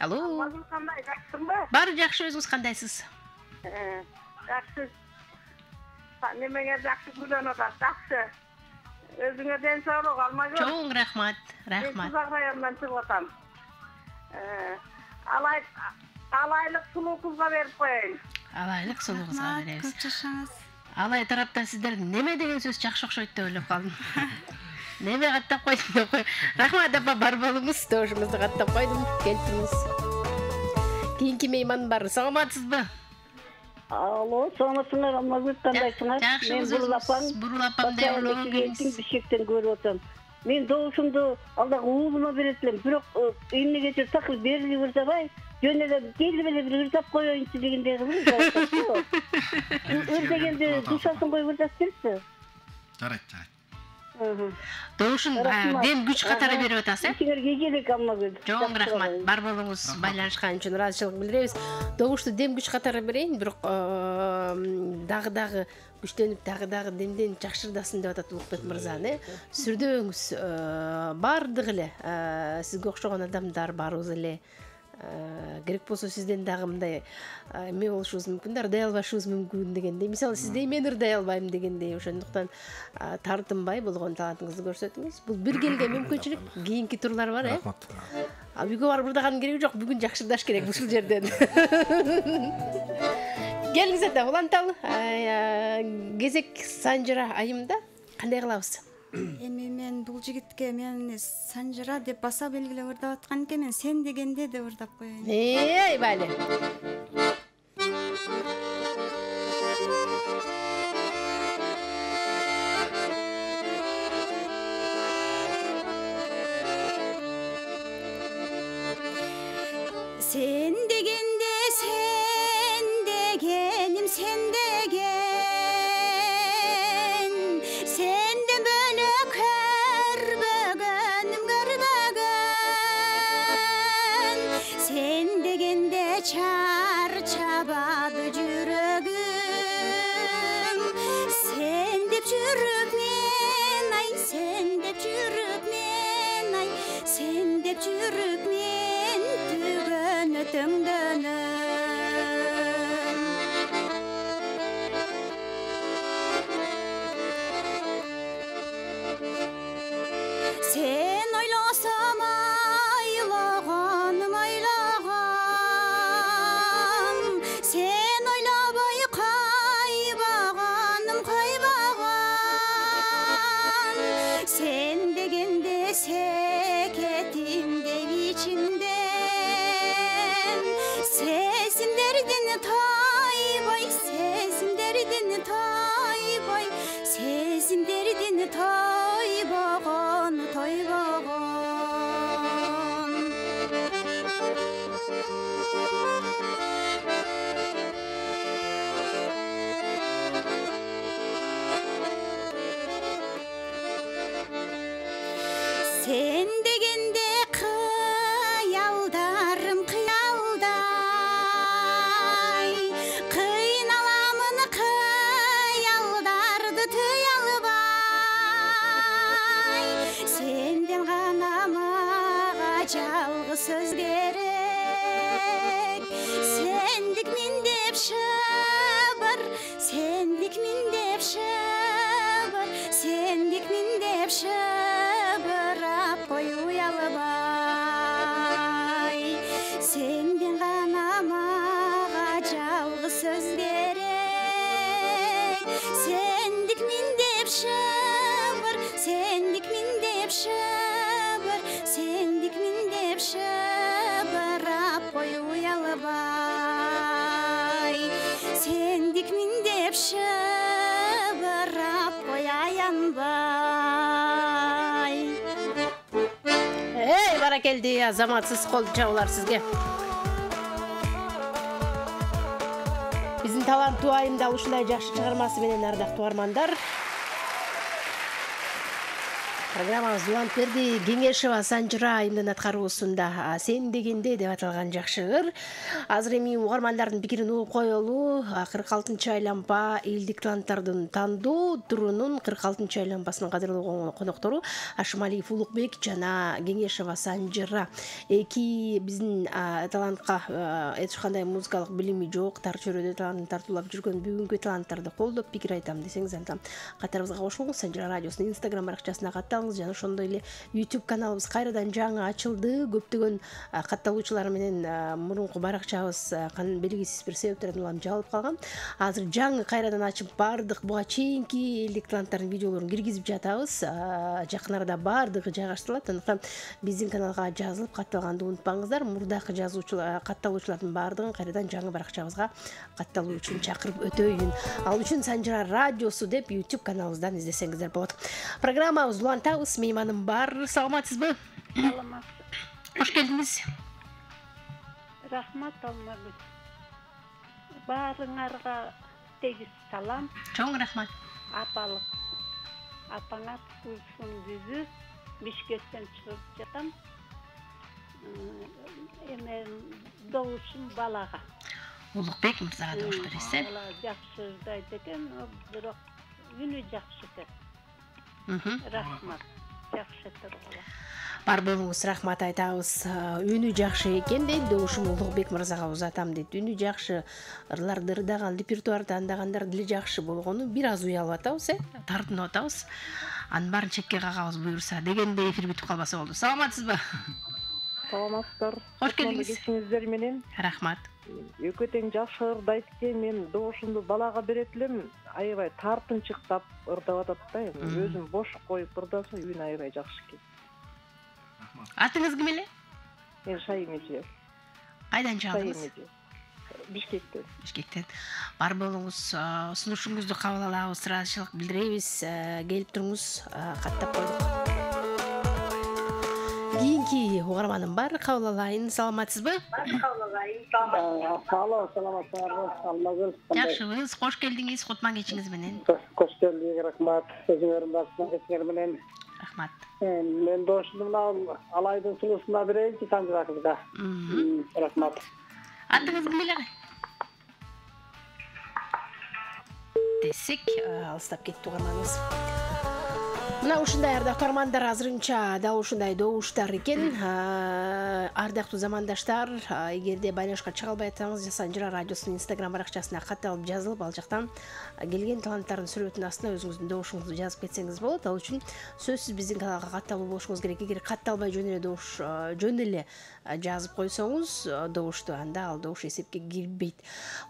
Алло. Кандай, жакшысыңбы? Бар, жакшы, өзүңүз кандайсыз? Жакшы. Немеге жакшы күлөнүп атат, жакшы. Өзүңө ден соолук алмагыл. Чоң рахмат, рахмат. Мен Кызак районунан чыгып атам. Алайлык сулуу кызга берип коеюн. Алайлык сулуу кызга беребиз. Көп жашаңыз. Алай тараптан сиздер неме деген сөз жакшы окшойт деп ойлоп калдым. Неме каттап койдум деп кой. Рахмат апа, бар болуңуз. Добушуңузду каттап койдум. Келиптиңиз. Кийинки мейман бар. Саламатсызбы? Алло, саламатсыңар, Алмагүл, кандайсыңар? Мен Бурулапам деп ойлогон Бишкектен көрүп атам. Мен добушумду алдагы уулума берет элем, бирок эмнегече такыр берилип ырзабай, жөн эле келип эле бир ырзап коеюнчу дегендей кылып ырзагенде душасын коюп ырзап берипти. Жарайт. Добушун дем күч катары берип атасыз, Силерге келек Алмагүл. Чоң рахмат. Бар болуңуз, байланышкан үчүн ыраазычылык билдиребиз. Добушту дем күч катары берейин, бирок дагы күчтөнүп дагы демден жакшырдасын деп атат Улукбек мырза. Сүрдөңүз бардык эле сизге окшогон адамдар барыбыз эле. Керек болсо сизден дагы мындай эме болушубуз мүмкүн, ырдай албашыбыз мүмкүн дегендей. Мисалы сиздей мен ырдай албайм дегендей. Ошондуктан тартынбай болгон талантыңызды көрсөтүңүз. Бул бир келген мүмкүнчүлүк. Кийинки турлар бар, Рахмат. Үйгө барып ырдаганын кереги жок. Бүгүн жакшырдаш керек ушул жерден. Келиңиз ата, уланталы. Кезек Санжыра айымда кандай кылабыз? Эми мен бул жигитке мен Санжыра деп баса белгилеп ырдап аткан экен, мен сен дегенде деп ырдап коеюн. Айбали. Sen degende sen degenim sen degen senden bölük görbegenim görmegen sen degende çarçabadı yüreğim sen dep yürüp men ay sen dep yürüp men ay sen dep yürüp men tügönötümdönüm sen oylasam aylağanım aylağan sen oylabay kaybağanım kaybağan sen degende seketimde içimden sesim derdini taybay sesim derdini taybay sesim derdini taybağan taybağan sen degende kıyaldarım kıyalday kıynalamın kıyaldardı tıyalbay senden gana mağa жалгыз söz gerek sendik min dep şabar sendik min dep şabar sendik min dep şabar koy uyalbay senden gana mağa жалгыз söz gerek sendik min dep şabar sendik min dep şabar sendik min dep şabar koy uyalbay sendik min dep şabar koy ayanbay. Ey barakeldi azamatsız kol çağlar sizge. Bizim talant tuayımda ушундай жакшы чыгармасы менен ардактуу армандар. Программабыз Улантберди Кеңешева Санжыра айымдын аткаруусунда сен дегенде деп аталган жакшы ыр. Азыр эми угармандардын пикирин угуп коелу. 46-айлампа элдик таланттардын тандоо турунун 46-айлампасынын кадырлуу коноктору Ашмалиев Улукбек жана Кеңешева Санжыра. Эки биздин талантка эч кандай музыкалык билими жок, тар чөйрөдө талант тартуулап жүргөн бүгүнкү таланттарды колдоп пикир айтам десеңиз анда катарыбызга кошулуңуз. Санжыра радиосунун Instagram баракчасына катталыңыз. Жана ошондой эле YouTube каналыбыз кайрадан жаңы ачылды. Көптөгөн катталуучулар менен мурунку баракчабыз белгисиз бир себептерден улам жабылып калган. Азыр жаңы кайрадан ачып бардык буга чейинки элдик таланттардын видеолорун киргизип жатабыз. Жакын арада бардыгы жайгаштырылат. Андыктан биздин каналга жазылып катталганды унутпаңыздар. Мурдакы жазуучулар, катталуучулардын бардыгын кайрадан жаңы баракчабызга катталуу үчүн чакырып өтөйүн. Ал үчүн Санжыра радиосу деп YouTube каналыбыздан издесеңиздер болот. Программабыз улантабыз. Мейманым бар. Саламатсызбы? Саламат. Хош келдиңиз. Рахмат Алмагүл. Барыңарга тегиз салам. Чоң рахмат. Апалык. Апаңа туйсын бүзү Бишкектен чыгып жатам. Эме добушум балага. Улукбек мырзага добуш бересиз. Бала жакшы ырдайт экен, бирок үнү жакшы экен. Рахмат. Жакшы тургула. Бар болуңуз, рахмат айтабыз. Үнү жакшы экен дейт, добушум Улукбек мырзага узатам дейт. Үнү жакшы, ырларды ырдаган, репертуар тандагандар дили жакшы болгону бир аз уялып атабыз, тартынып атабыз. Анын баарын чекке кагабыз буюрса дегенде эфир бүтүп калбаса болду. Саламатсызбы? саламатсыздар. Хош келдиңиз. Кечиңиздер менен. Рахмат. Экөө тең жакшы ырдайт экен, мен добушумду балага берет элем. Аябай тартынчыктап ырдап атат да. Өзүм бош коюп ырдаса, үйүн аябай жакшы экен. Атыңыз ким эле? Мен Шаймеже. Кайдан чыгдыңыз? Бишкектен. Бар болуңуз, сунушуңузду кабыл алабыз, ыраазычылык билдиребиз. Келип туруңуз, каттап койдук. Кийинки угарманым бар, кабыл алайын. Саламатсызбы? Саламатсыздар. Жакшыбыз, кош келдиңиз кутман кечиңиз менен. Кош келдиңиз, рахмат. Өзүңөрдүн башына кечиңер менен. Рахмат. Мен дошумдун алайдын сулусуна берейинчи Санжира кызга. Рахмат. Атыңыз ким эле? Десек, алыстап кетти угарманыбыз. Мына ушундай ардактуу армандар азырынча дал ушундай добуштар экен. Ардактуу замандаштар, эгерде байланышка чыга албай атсаңыз, Санжира радиосунун Instagram баракчасына кат алып жазылып, ал жактан келген таланттардын сүрөтүнүн астына өзүңүздүн добушуңузду жазып кетсеңиз болот. Ал үчүн сөзсүз биздин каналга катталуу болушуңуз керек. Эгер катталбай жөн эле жазып койсоңуз добушту, анда ал добуш эсепке кирбейт.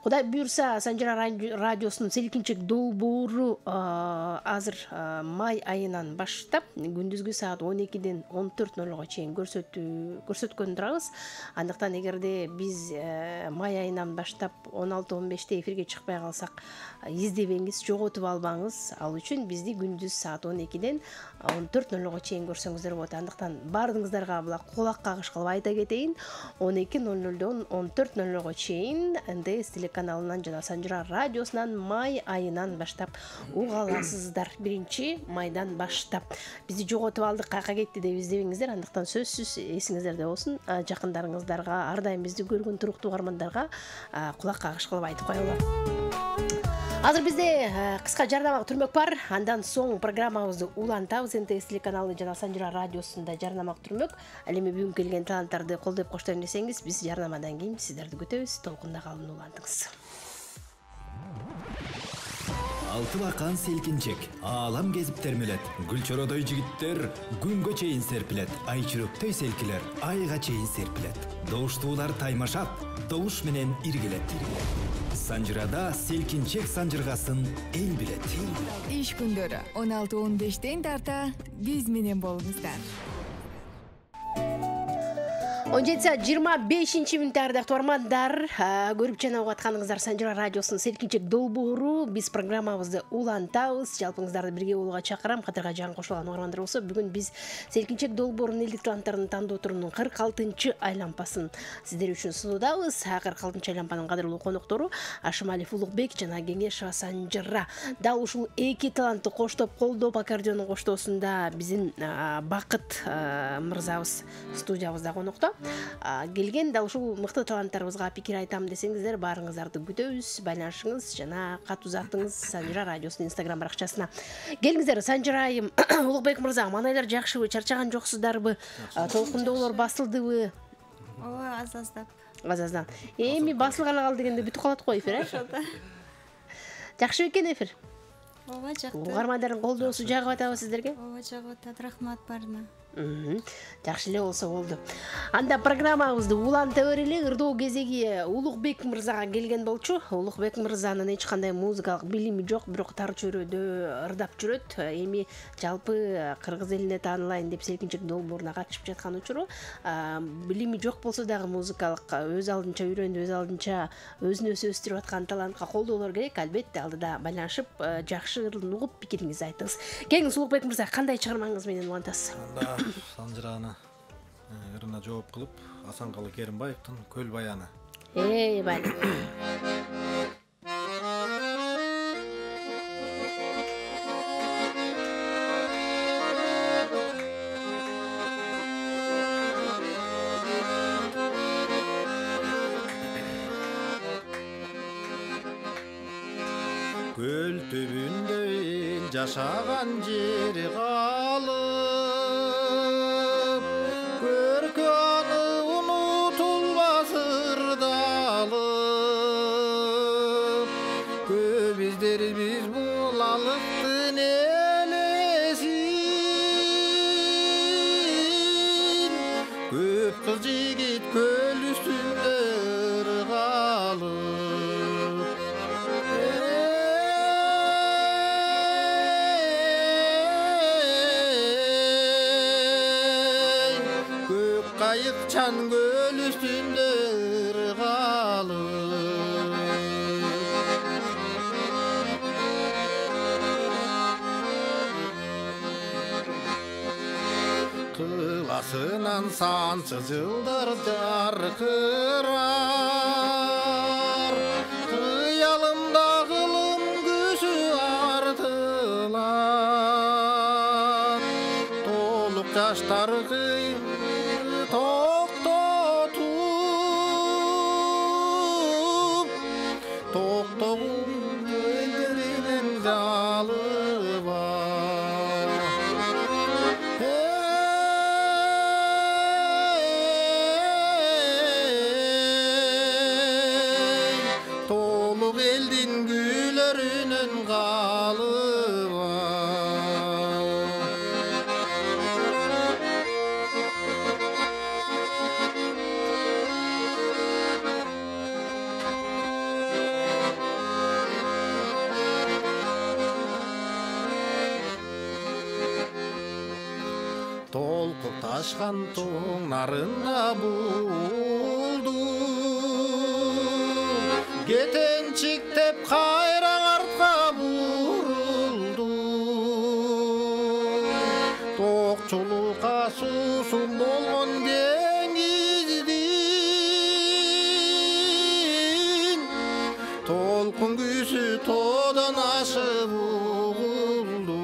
Кудай буйрса, Санжира радиосунун селкинчек долбоору азыр май айынан баштап күндүзгү саат 12-ден 14:00-га чейин көрсөткөн турабыз. Андыктан эгерде биз май айынан баштап 16-15-те эфирге чыкпай калсак, издебеңиз, жоготуп албаңыз. Ал үчүн бизди күндүз саат 12-ден 14:00-га чейин көрсөңүздөр болот. Андыктан баардыгыңыздарга була кулак кагыш кылып айта кетейин. 12:00-дон 14:00-га чейин НТС телеканалынан жана Санжира радиосунан май айынан баштап уга аласыздар. 1-майдан баштап бизди жоготуп алдык, кайка кетти деп издебеңиздер. Андыктан сөзсүз эсиңиздерде болсун. Жакындарыңыздарга, ар дайым бизди көргөн туруктуу угармандарга кулак кагыш кылып айтып коелу. Азыр бизде кыска жарнама түрмөк бар. Андан соң программабызды улантабыз. НТС телеканалы жана Санжира радиосунда жарнама түрмөк. Ал эми бүгүн келген таланттарды колдоп коштойм десеңиз, биз жарнамадан кийин сиздерди күтөбүз. Толкунда калын, улантыңыз. Алтыбакан селкинчек, аалам кезип термелет. Гүлчородой жигиттер күнгө чейин серпилет. Айчүрөктөй селкилер айга чейин серпилет. Добуштуулар таймашат, добуш менен иргилет. Санжирада селкинчек санжыргасын эл билет. Иш күндөрү 16-15-тен тарта биз менен болуңуздар. 17:25 ардактуу армандар, көрүп жана угуп атканыңыздар Санжира радиосунун селкинчек долбоору. Биз программабызды улантабыз. Жалпыңыздарды бирге болууга чакырам. Катарга жаңы кошулган угармандар болсо, бүгүн биз селкинчек долбоорунун элдик таланттарын тандоо турунун 46-чы айлампасын сиздер үчүн сунуудабыз. 46-чы айлампанын кадырлуу коноктору Ашымалиев Улукбек жана Кеңешова Санжира. Дал ушул эки талантты коштоп, колдоп, аккордеондун коштоосунда биздин Бакыт мырзабыз студиябызда конокто. Келген. Дал ушул мыкты таланттарыбызга пикир айтам десеңиздер, баарыңыздарды күтөбүз. Байланышыңыз жана кат узаттыңыз Санжира радиосунун Instagram баракчасына. Келиңиздер. Санжирайым Улукбек мырза, манайлар жакшыбы, чарчаган жоксуздарбы? Толкундоолор басылдыбы? Ооба, аз-аздап. Аз-аздан. Эми басылганы калды дегенде бүтүп калат го эфир, Жакшы экен эфир. Ооба, жакты. Угармандардын колдоосу жагып атабы сиздерге? Ооба, жагып атат. Рахмат барына. Жакшы эле болсо болду. Анда программабызды уланта берели. Ырдоо кезеги Улукбек мырзага келген болчу. Улукбек мырзанын эч кандай музыкалык билими жок, бирок тар чөйрөдө ырдап жүрөт. Эми жалпы кыргыз элине таанылайын деп селкинчек долбооруна катышып жаткан учуру, билими жок болсо дагы музыкалык өз алдынча үйрөнүп, өз алдынча өзүн өзү өстүрүп аткан талантка колдоолор керек. Албетте алдыда байланышып, жакшы угуп пикириңизди айтыңыз. Келиңиз Улукбек мырза, кандай чыгармаңыз менен улантасыз? Санжираны ырына жооп кылып, Асанкалы Керимбаевдин Көл баяны. Бай. Көл түбүндө эл жашаган жери калып, көркөнү унутулбас ырдалып, көп издербиз булалыктын элесин, көп кыз Айықчан көл үстінде ырғалып Қыласынан санчы жылдар жарқырар Қиялымда ғылым күші артылар Толық жаштар тоқтатып Тоқтауым елдерінен жалып Толық елдің күйлерінен қалып Толқып ташқан тоңнарында булду Кетенчиктеп қайраң артқа бұрылды Тоқчулыққа сусун болған деңізден Толқын күші тодан ашып ұғылды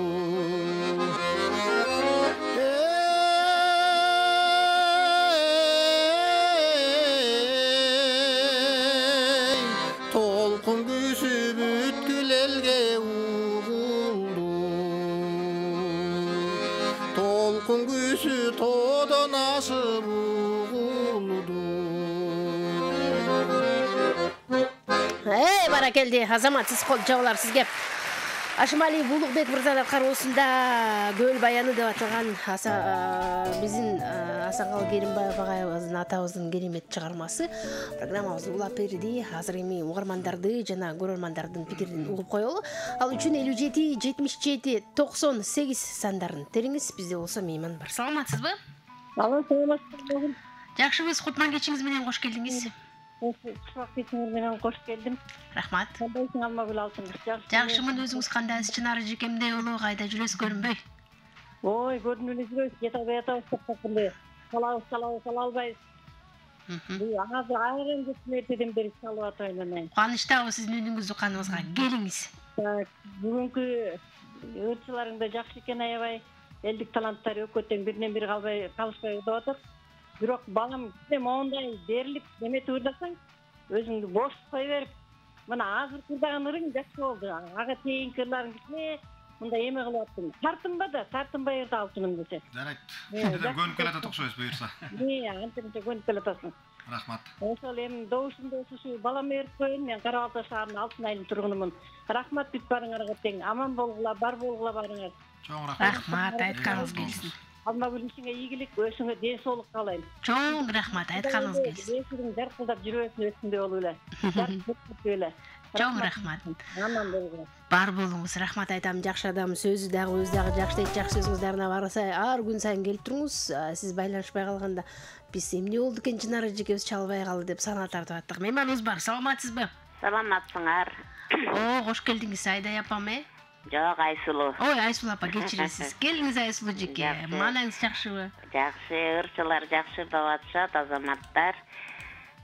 Толқын күші бүткіл елге ұғылды Толқын күші тодан ашып ұғылды Баракелди, Азамат, сіз қол жаулар сізге. Ашымали Булықбек мырзадар қаруысында көл баяны деп аталған біздің Асанғал Керімбаев ағайымыздың атауыздың керемет шығармасы. Программамызды улап берді. Азыр эми угармандарды жана көрөрмандардын пикирин угуп коелу. Ал үчүн 57 77 98 сандарын териңиз бизде болсо мейман бар. Саламатсызбы? Саламатсызбы. Жакшыбыз, кутман кечиңиз менен кош келдиңиз. Кутман кечиңиз менен кош келдим. Рахмат. Кандайсың Алмагүл Алтынбек? Жакшымын, өзүңүз кандайсыз? Чынары жекемдей болу, кайда жүрөсүз көрүнбөй? Ой, көрүнүп эле жүрөбүз, жатабыз тапкандай. Салалбайбыз. Азыр айрым жетмеден бери чалып атайын. Кубанычтабыз сиздин үнүңүздү каныбызга. Келиңиз. Бүгүнкү ырчыларың да жакшы экен, аябай. Элдик таланттар өкөттөн биринен бири калышпай деп атат. Бирок балам моундай берилип неме турдасаң, өзүңдү бош кой берип, мына азыр турдаган ырың жакшы болду. Ага тейинки ырларың кичине мындай эме кылып аттым. Тартынбай ырды алтыным десе. Жарайт. Бирден көнүп келатат окшойбуз буюрса. Антенче көнүп келатасың. Рахмат. Ошол эми добушумда ушу балам берип коеюн, мен Кара Балта шаарынын Алтын айылынын тургунумун. Рахмат бүт барыңарга тең. Аман болгула, бар болгула барыңар. Чоң рахмат. Рахмат, айтканыңыз келсин. Алмагүл ишиңе ийгилик, өзүңө ден соолук каалайм. Чоң рахмат, айтканыңыз келсин. Эсириң жаркылдап жүрөсүн өтүндөй болуп эле. Жаркылдап эле. Чоң рахмат. Аман болгула. Бар болуңуз, рахмат айтам. Жакшы адам сөзү дагы өзү дагы жакшы дейт. Жакшы сөзүңүздөрүнө барса, ар күн сайын келип туруңуз. Сиз байланышпай калганда биз эмне болду экен, Чынары жекебиз чалбай калды деп сана тартып аттык. Мейманыбыз бар. Саламатсызбы? Саламатсыңар. О, кош келдиңиз Айдай апам, Жок, Айсулуу. Ой, Айсулуу апа, кечиресиз. Келиңиз Айсулуу жеке. Маанаңыз жакшыбы? Жакшы, ырчылар жакшы бабатышат, азаматтар.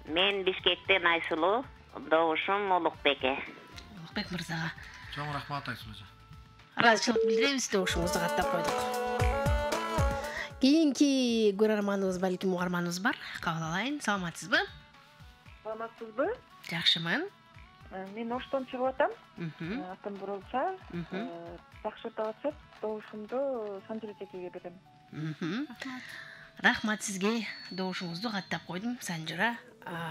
Мен Бишкектен Айсулуу, добушум Улукбеке. Улукбек мырзага. Чоң рахмат Айсулуу. Ыраазычылык билдиребиз, добушуңузду каттап койдук. Кийинки көрөрманыбыз, балким угарманыбыз бар. Кабыл алайын. Саламатсызбы? Саламатсызбы? Жакшымын. Мен Оштон чыгып атам. Атым Бурулса. Жакшы өтүп атат. Добушумду Санжира жекеге берем. Рахмат сизге. Добушуңузду каттап койдум Санжира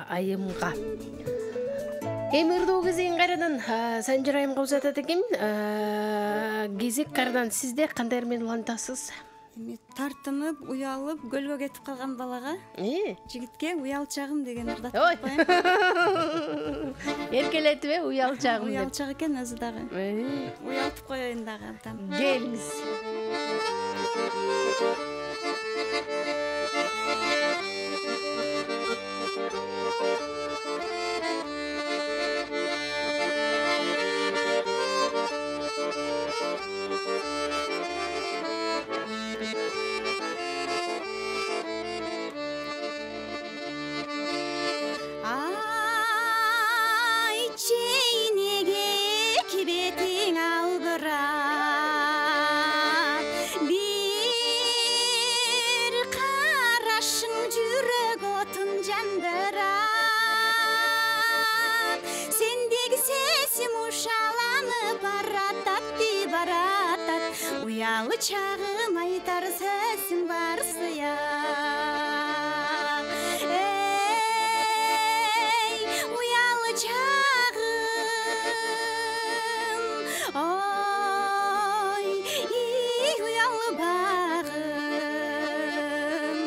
айымга. Эми ырдоо кезегин кайрадан Санжира айымга узатат экен. Кезек кайрадан сизде кандай ыр менен улантасыз? Тартынып, уялып, көлгө кетип калган балага. Жигитке уялчагым деген ырдат коеюн. Эркелетип, уялчагым деп. Уялчак экен өзү дагы. Уялтып коеюн дагы. Келиңиз. Ай, чейнеге кибетің албырап, бір қарашың жүрек отын жандырап, сендегі сесім ушаланып баратат, уялы чағым айтар сесім бар сыяқ. Ей, уялы чағым, ой, уялы бағым,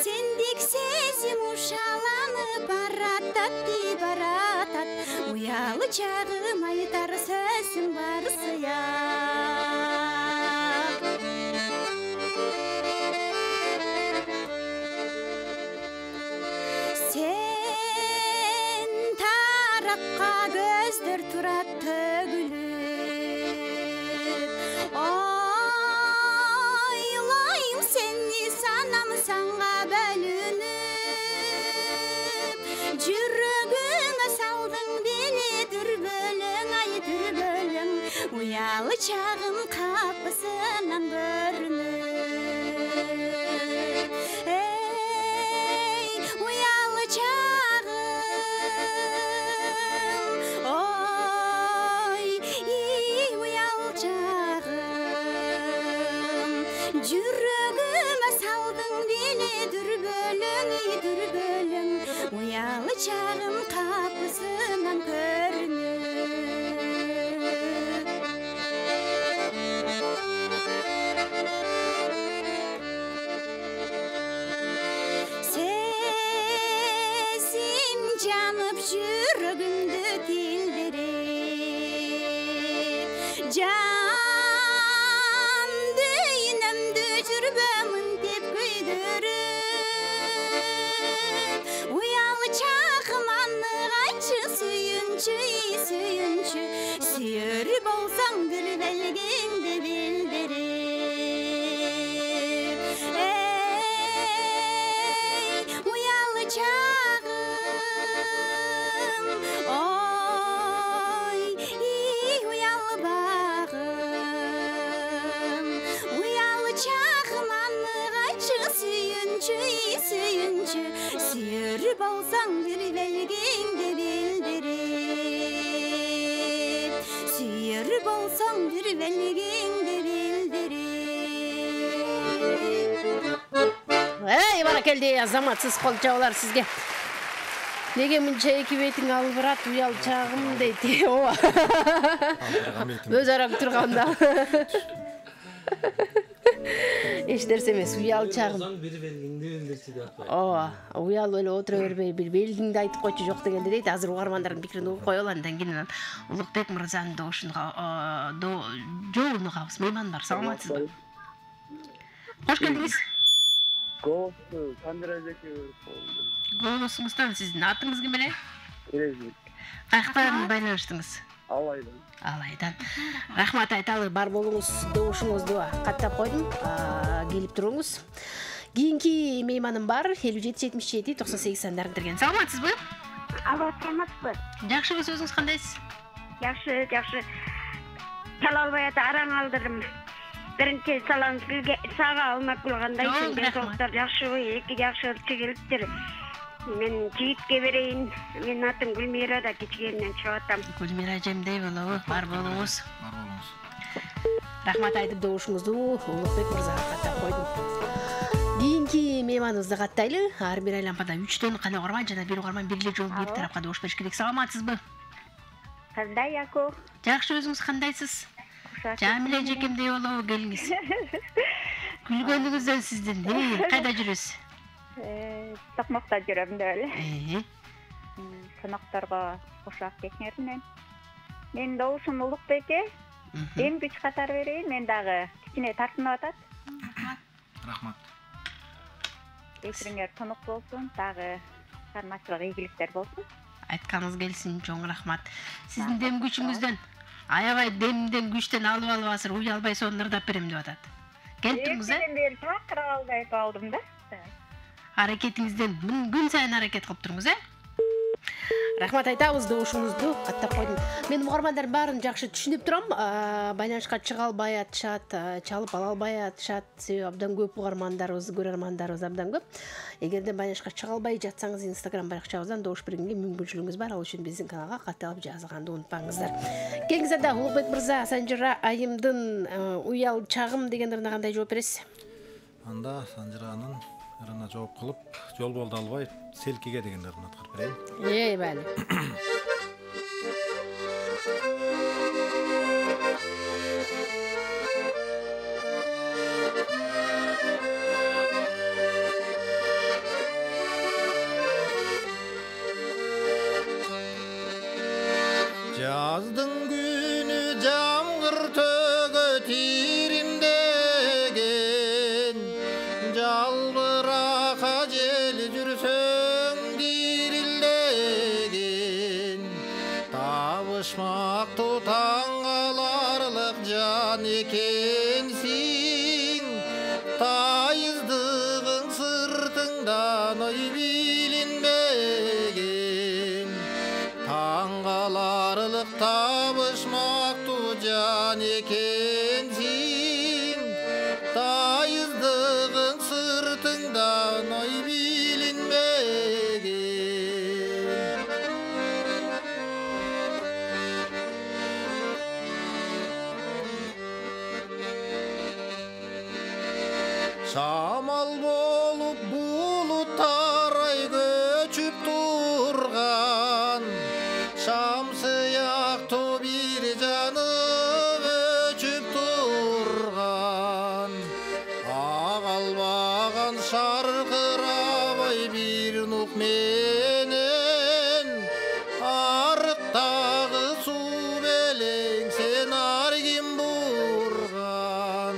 сендік сезім ушаланып баратат, уялы чағым айтар сесім бар сыяқ. Сен тараққа көздер тұрат төгіліп, ойлайым сені санам санға бөлініп, жүрегіңе салдың бені дүрбөлің, ай дүрбөлің, уялы чағым қапысынан көрініп. Ей, уялы чағым, ой, уялы чағым, жүрегіме салдың бені дүрбөлің, уялы чағым қапысынан көрініп. Сесім жанып жүрегімді тілдіріп, жанды инемді жүрбемін деп күйдіріп, уялы чағым анық айтшы сүйінші, сүйер болсаң бір белгіңді білдіріп. Ей, уялы чағым, ой, уялы бағым, уялы чағым анық айтшы сүйінші, сүйер болсаң бір белгіңді білдіріп, сүйер болсаң бір белгіңді білдіріп. Эй, баракелде, азаматсыз қол жаулар сізге. Неге мұнша екі бетің албырат, уял чағым дейді. Өз арақ тұрғанда. Ештерсе емес, уял чағым. Уял өлі отыра өрбей, бір белгіңді айтып қойшы жоқ дегенде дейді. Азыр уғармандардың пікірін оқып қой оландан кейін Ұлықбек Мырзаның жолыны қабыс, мейман бар, саламатсыз ба? Қош келдіңіз. Голосу Сандра Жеке. Голосыңыздан сіздің атыңыз кім біле? Керезбек. Қайықтан байланыштыңыз? Алайдан. Алайдан. Рахмат айталы, бар болуңыз, доушыңызды қаттап қойдым, келіп тұрыңыз. Кейінгі мейманым бар, 57-77-98 сандар кірген. Саламатсыз ба? Алло, саламатсыз ба? Жақшыңыз өзіңіз қандайсыз? Жақшы. Талалбаята араң алдырым. Бірінші салам сізге саға алмақ болғандайсың. Денсаулықтар жақшы ғой, екі жақшы келіптір. Мен жігітке берейін. Мен атым Гүлмира да кешігерінен шығатам. Гүлмира жемдей болуы, бар болуыңыз. Рахмат айтып доушыңызды Ұлықбек Мырзаға қаттап қойдым. Кейінгі мейманымызды қаттайлы. Ар бір айлампада 3 тон қана орман, жана бір орман бірлік жол бір тарапқа доуш беріш керек. Саламатсыз ба? Қандай, Яко? Жақшы, өзіңіз қандайсыз? Жамиле жекемдей болуы келіңіз. Күлгөніңізден сізден, қайда жүресіз? Тоқмақта жүремін өлі. Қонақтарға қошақ кекнерінен. Мен доушым Ұлықбеке. Ең күш қатар берейін. Мен дағы кішкене тартынып атады. Рахмат. Екіріңер тұнық болсын, дағы шығармашылық игіліктер болсын. Айтқаныңыз келсін, жоң рахмат. Сіздің дем күшіңізден Аябай демден күчтен алып асыр, уялбай сонун ырдап берем деп атат. Келип туруңуз, Эртеден бери такыр алды айтып алдым да. Аракетиңизден күн сайын аракет кылып туруңуз, Рахмат айтабыз, добушуңузду каттап койдум. Мен угармандар баарын жакшы түшүнүп турам. Байланышка чыга албай атышат, чалып ала албай атышат. Себеби абдан көп угармандарыбыз, көрөрмандарыбыз абдан көп. Эгерде байланышка чыга албай жатсаңыз, Instagram баракчабыздан добуш бергенге мүмкүнчүлүгүңүз бар. Ал үчүн биздин каналга катталып жазганды унутпаңыздар. Келиңиз анда Улукбек мырза, Санжира айымдын уял чагым деген ырына кандай жооп бересиз? Анда Санжиранын ырына жооп кылып, жол болду албай, селкиге деген ырын аткарып берейин. Бәли. Жаздың күні жамғыр төгөтиримдеген, жалбырақа жел жүрсөң дирилдеген, табышмақты таңғаларлық жан екенсің, тайыздығың сыртыңдан ой билінбеген, таңғаларлық табышмақты жан екенсің, тайыздығың сыртыңдан ой билінбеген. Шамал болып бұлыттар ай көчүп турган, шам сыяктуу бир жанып өчүп турган, агалбаган шаркырабай бир нук менен, арыктагы суу белең сен ар ким бурган,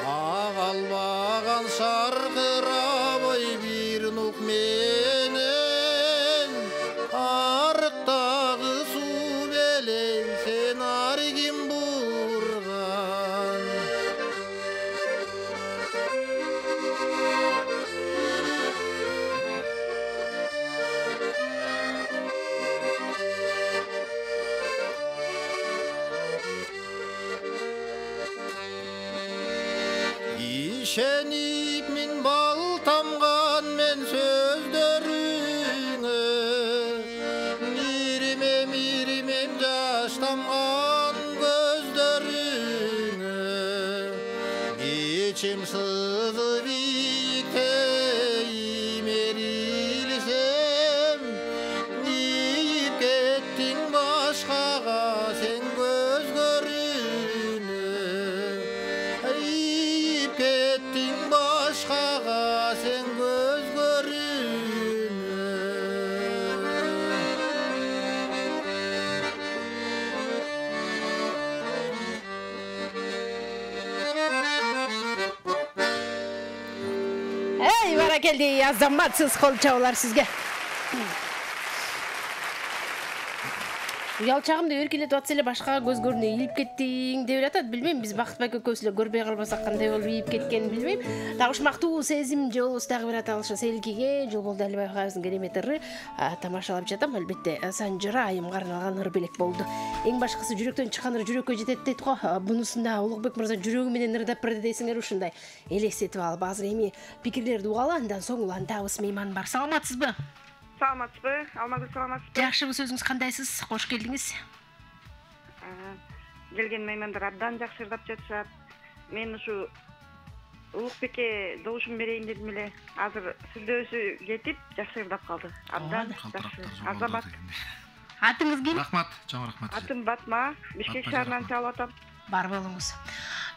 агалбаган шаркырабай бир нук менен, арыктагы суу белең сен ар ким бурган. Ишенип мен балтамган мен сөздөрүңө, миримем жаштамган көздөрүңө, кечим сызып ийикте имерилсем, ийип кеттиң башкага сен көз көрүнө, ийип кеттиң башкага сен көз көрүнө. Ey, barakелди, азаматсыз кол чабуулар сизге. Уял чагымды өркелетип атса эле башкага көз көрүнө ийип кеттиң деп атат. Билбейм, биз Бакытбай көкөбүз эле көрбөй калбасак кандай болуп ийип кеткенин билбейм. Тагышмактуу сезим же болбосо дагы бир аталышы селкиге жол болду Алибай агабыздын керемет ыры тамашалап жатам. Албетте Санжира айымга арналган ыр белек болду. Эң башкысы жүрөктөн чыккан ыр жүрөккө жетет дейт го. Бунусунда Улукбек мырза жүрөгү менен ырдап берди дейсиңер, ушундай элестетип алып азыр эми пикирлерди угалы, андан соң улантабыз. Мейман бар. Саламатсызбы? Саламатсызбы? Алмагүл, саламатсызбы? Жакшыбы, өзүңүз кандайсыз? Кош келдиңиз. Келген меймандар абдан жакшы ырдап жатышат. Мен ушу Улукбекке добушун берейин дедим эле. Азыр сүйлөшүү кетип жакшы ырдап калды. Абдан жакшы. Азамат. Атыңыз ким? Рахмат, чоң рахмат. Атым Батма, Бишкек шаарынан чалып атам. Бар болуңуз.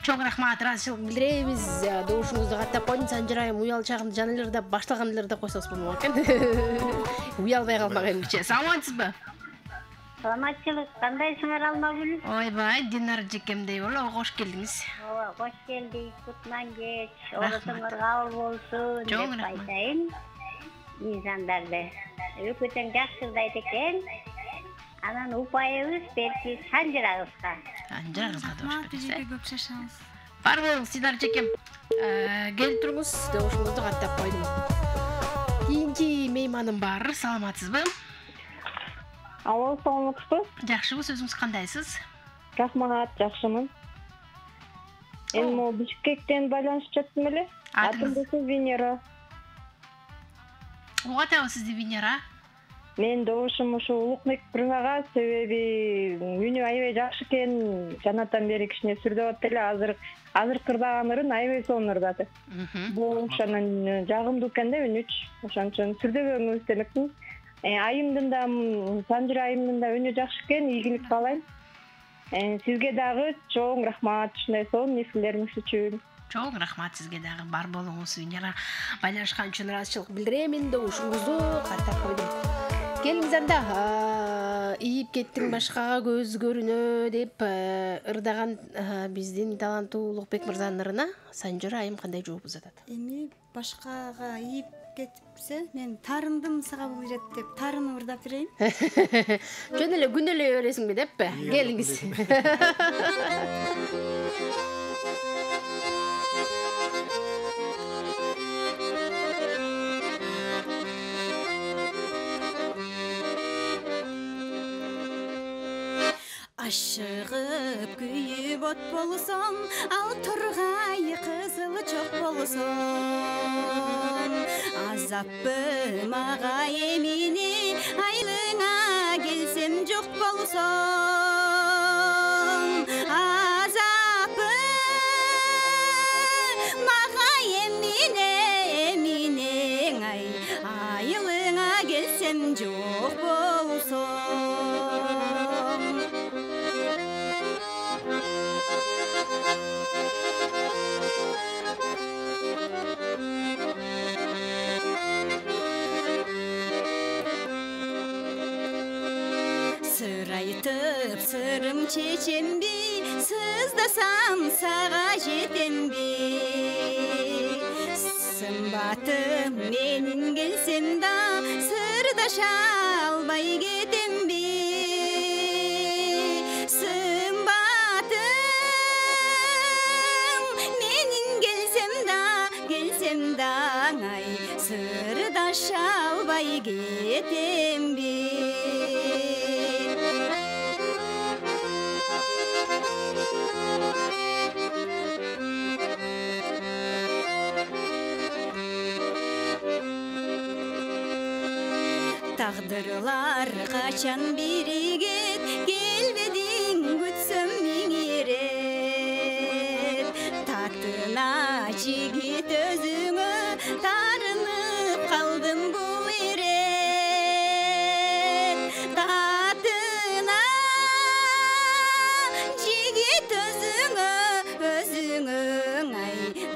Чоң рахмат, ыраазычылык билдиребиз. Добушуңузду каттап койдум. Санжира айым уял чагымды жана эле ырдап баштаган эле ырдап койсоңуз болмок экен. Уялбай калмагайымчы. Саламатсызбы? Саламатчылык, кандайсыңар Алмагүл? Ойбай, Динар жекемдей боло, кош келдиңиз. Ооба, кош келдик. Кутман кеч. Оорусуңар кабыл болсун деп айтайын. Мизандарды. Өкөтөн жакшы ырдайт экен. Анан упайыбыз берки Санжырагызга. Санжырагызга Рахмат, эжеке көп жашаңыз. Бар болуңуз, Синар жекем. Келип туруңуз, добушуңузду каттап койдум. Кийинки мейманым бар, саламатсызбы? Алло, саламатсызбы? Жакшыбы, сөзүңүз кандайсыз? Рахмат, жакшымын. Мен могу Бишкектен байланышып жаттым эле. Атым Венера. Угатабы сизди Венера? Мен добушум ушу Улукбек Мырзага, себеби үнү аябай жакшы экен. Жанатан бери кичине сүрдөп атты эле. Азыр кырдаган ырын аябай сонун ырдады. Бул ошонун жагымдуу экен да үнүч. Ошон үчүн сүрдөбөңүз демекмин. Айымдын да, Санжыр айымдын да үнү жакшы экен, ийгилик каалайм. Сизге дагы чоң рахмат ушундай сонун эфирлериңиз үчүн. Чоң рахмат сизге дагы, бар болуңуз, Венера. Байланышкан үчүн ыраазычылык билдирем, добушуңузду каттап койдум. Келиңиз анда, ийип кеттиң башкага көз көрүнө деп ырдаган биздин таланттуу Улукбек Мырзанын ырына Санжыр айым кандай жооп узатат? Эми башкага ийип кетипсе, мен тарындым сага бул ирет деп тарынып ырдап берейин. Жөн эле күнөөлөй бересиңби деппи? Келиңиз. Ашығып күйіп от болсын, ал тұрғай қызылы жоқ болсын. Азаппы маға еміне, айлыңа келсем жоқ болсын. Азаппы маға еміне, айлыңа келсем жоқ болсын. Сыр айтып сырым чечем би, сыздасам сага жетем би. Сымбатым менин келсем да, сырдаша албай кетем би. Сымбатым менин келсем да, сырдаша албай кетем би. Тағдырлар қачан бірігет, келбедің күтсім меңерет. Татына жігіт өзіңі, тарынып қалдым бұл ерет. Татына жігіт өзіңі,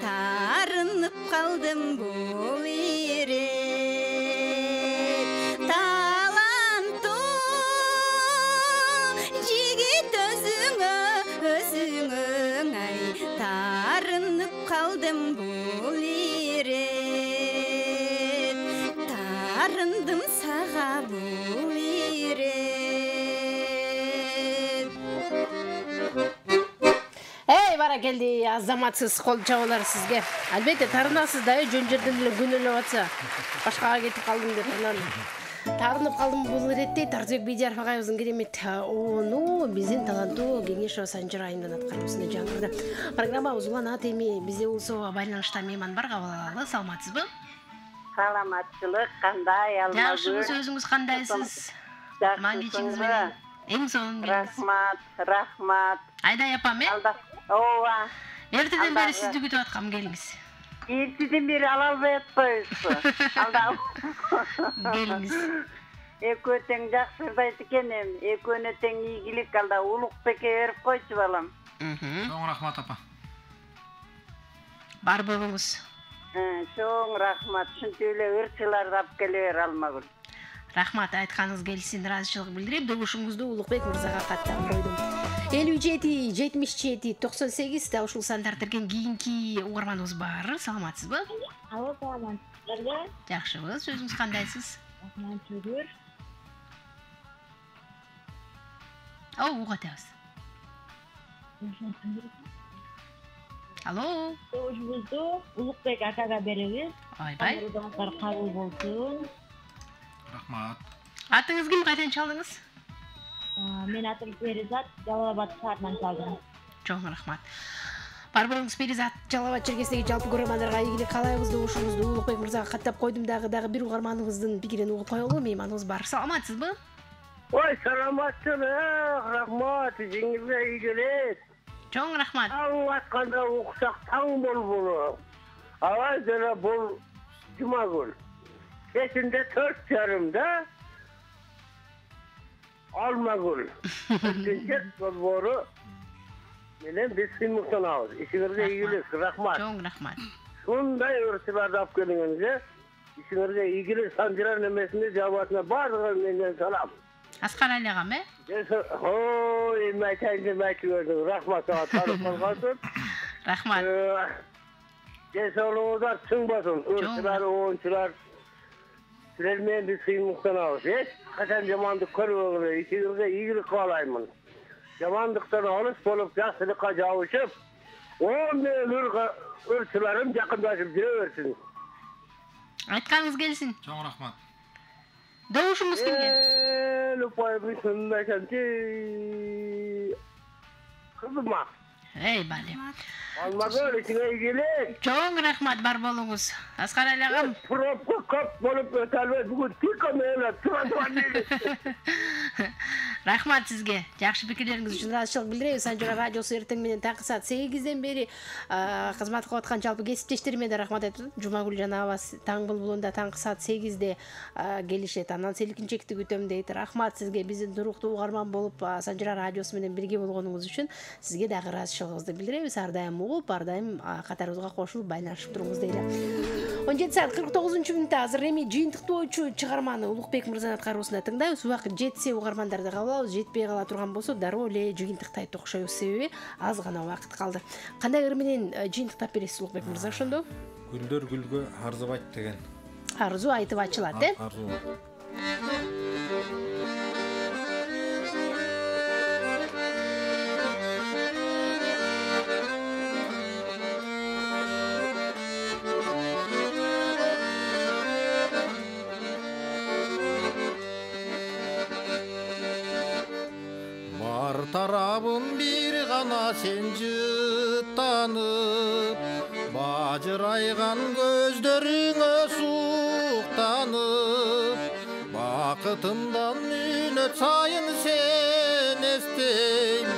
тарынып қалдым бұл ерет. Қалдым бұл ерет, тарындым саға бұл ерет. Эй, бара келди, азаматсыз кол чабуулар сизге. Албетте тарынасыз да, жөн жерден эле күнөөлөп атса, башкага кетип калдым деп анан тарынып калдым бул эретте Тарзбек Бейдияров агайыбыздын керемет ону биздин таланттуу Кеңешова Санжыр айымдан аткаруусунда жаңырды. Программабыз уланат эми, бизде болсо байланышта мейман бар, кабыл алалы. Саламатсызбы? Саламатчылык кандай, Алмагүл? Жакшымы, өзүңүз кандайсыз? Маңгичиңиз менен. Эң сонун рахмат, рахмат. Айдай апам, ооба. Эртеден бери сизди күтүп аткам, келиңиз. Эртеден бери ала албай атпайбызбы? Келиңиз. Экөө тең жакшы ырдайт экен эми. Экөөнө тең ийгилик, алда Улукбекке берип койчу балам. Чоң рахмат апа. Бар болуңуз. Чоң рахмат. Ушинтип эле ырчыларды алып келе бер, Алмагүл. Рахмат, айтканыңыз келсин, ыраазычылык билдирип, добушуңузду Улукбек Мырзага каттап койдум. 57 77 98 да ушул сандар терген кийинки угарманыбыз бар. Саламатсызбы? Алло, саламатсызбы? Жакшыбыз, өзүңүз кандайсыз? Шүгүр. уга атабыз. Алло. Добушубузду Улукбек акага беребиз. Ойбай. Мурдуңуздар кабыл болсун. Рахмат. Атыңыз ким, кайдан чалдыңыз? Мен атым Перизат, Жалал Абад шаарынан чалдым. Чоң рахмат. Барбарыңыз Перизат, Жалал Абад чергесиндеги жалпы көрөрмандарга ийгилик каалайбыз. Добушубузду Улукбек мырзага каттап койдум. Дагы бир угарманыбыздын пикирин угуп коелу. Мейманыбыз бар. Саламатсызбы? Ой, саламатсызбы? Рахмат, жеңилге ийгилик. Чоң рахмат. Таң атканда уксак таң болболу. Алай жана бул Жумагүл. Кечинде 4:30 Алмагүл. Кечинде болбору менен биз сыймыктанабыз. Ишиңерге ийгилик, рахмат. Чоң рахмат. Ушундай өртүлөрдү алып келиңерге, ишиңерге ийгилик Санжира немесине жабатына бардыгы менден салам. Аскар Али агам, Ой, мәтәңді рахмат саға тарып қалғасын. Рахмат. Денсаулығыңыздар сыңбасын. Өртілер, оңшылар. Сілермен біз сыймықтанабыз. Қашан жамандық көрмеңіздер. Ишіңізге игілік қалаймын. Жамандықтан алыс болып, жақсылыққа жауышып, өртілерім жақындашып жүре берсін. Айтқаныңыз келсін. Чоң рахмат. Добушуңуз кимге? Kızıma. Ey bale. Almagül içine ilgili. Çok rahmat бар болуңуз. Аскар Али агам. Пропка көп болып өтәлбе бүгін тикамеле тура дейді. Рахмат сизге. Жакшы пикирлериңиз үчүн ыраазычылык билдиребиз. Санжира радиосу эртең менен таңкы саат 8ден бери кызмат кылып аткан жалпы кесиптештериме да рахмат айтып, Жумагүл жанаба таң булбулунда таңкы саат 8де келишет. Анан селкинчекти күтөм дейт. Рахмат сизге биздин туруктуу угарман болуп Санжира радиосу менен бирге болгонуңуз үчүн сизге дагы ыраазычылыгыбызды билдиребиз. Ар дайым угуп, ар дайым катарыбызга кошулуп байланышып туруңуз дейли. 17 саат 49-мүнөттө азыр эми жыйынтыктоочу чыгарманы Улукбек мырзанын аткаруусунда тыңдайбыз. Убакыт жетсе угармандарды кабыл алабыз, жетпей кала турган болсо дароо эле жыйынтыктайт окшойбуз, себеби аз гана убакыт калды. Кандай ыр менен жыйынтыктап бересиз Улукбек мырза ошондо? Гүлдөр гүлгө арзып айт деген. Арзу айтып ачылат, Арзу. Тарабын бир гана сен жыттанып, бажырайган көздөрүңө суктанып, бакытымдан мүнөт сайын сен эстейм,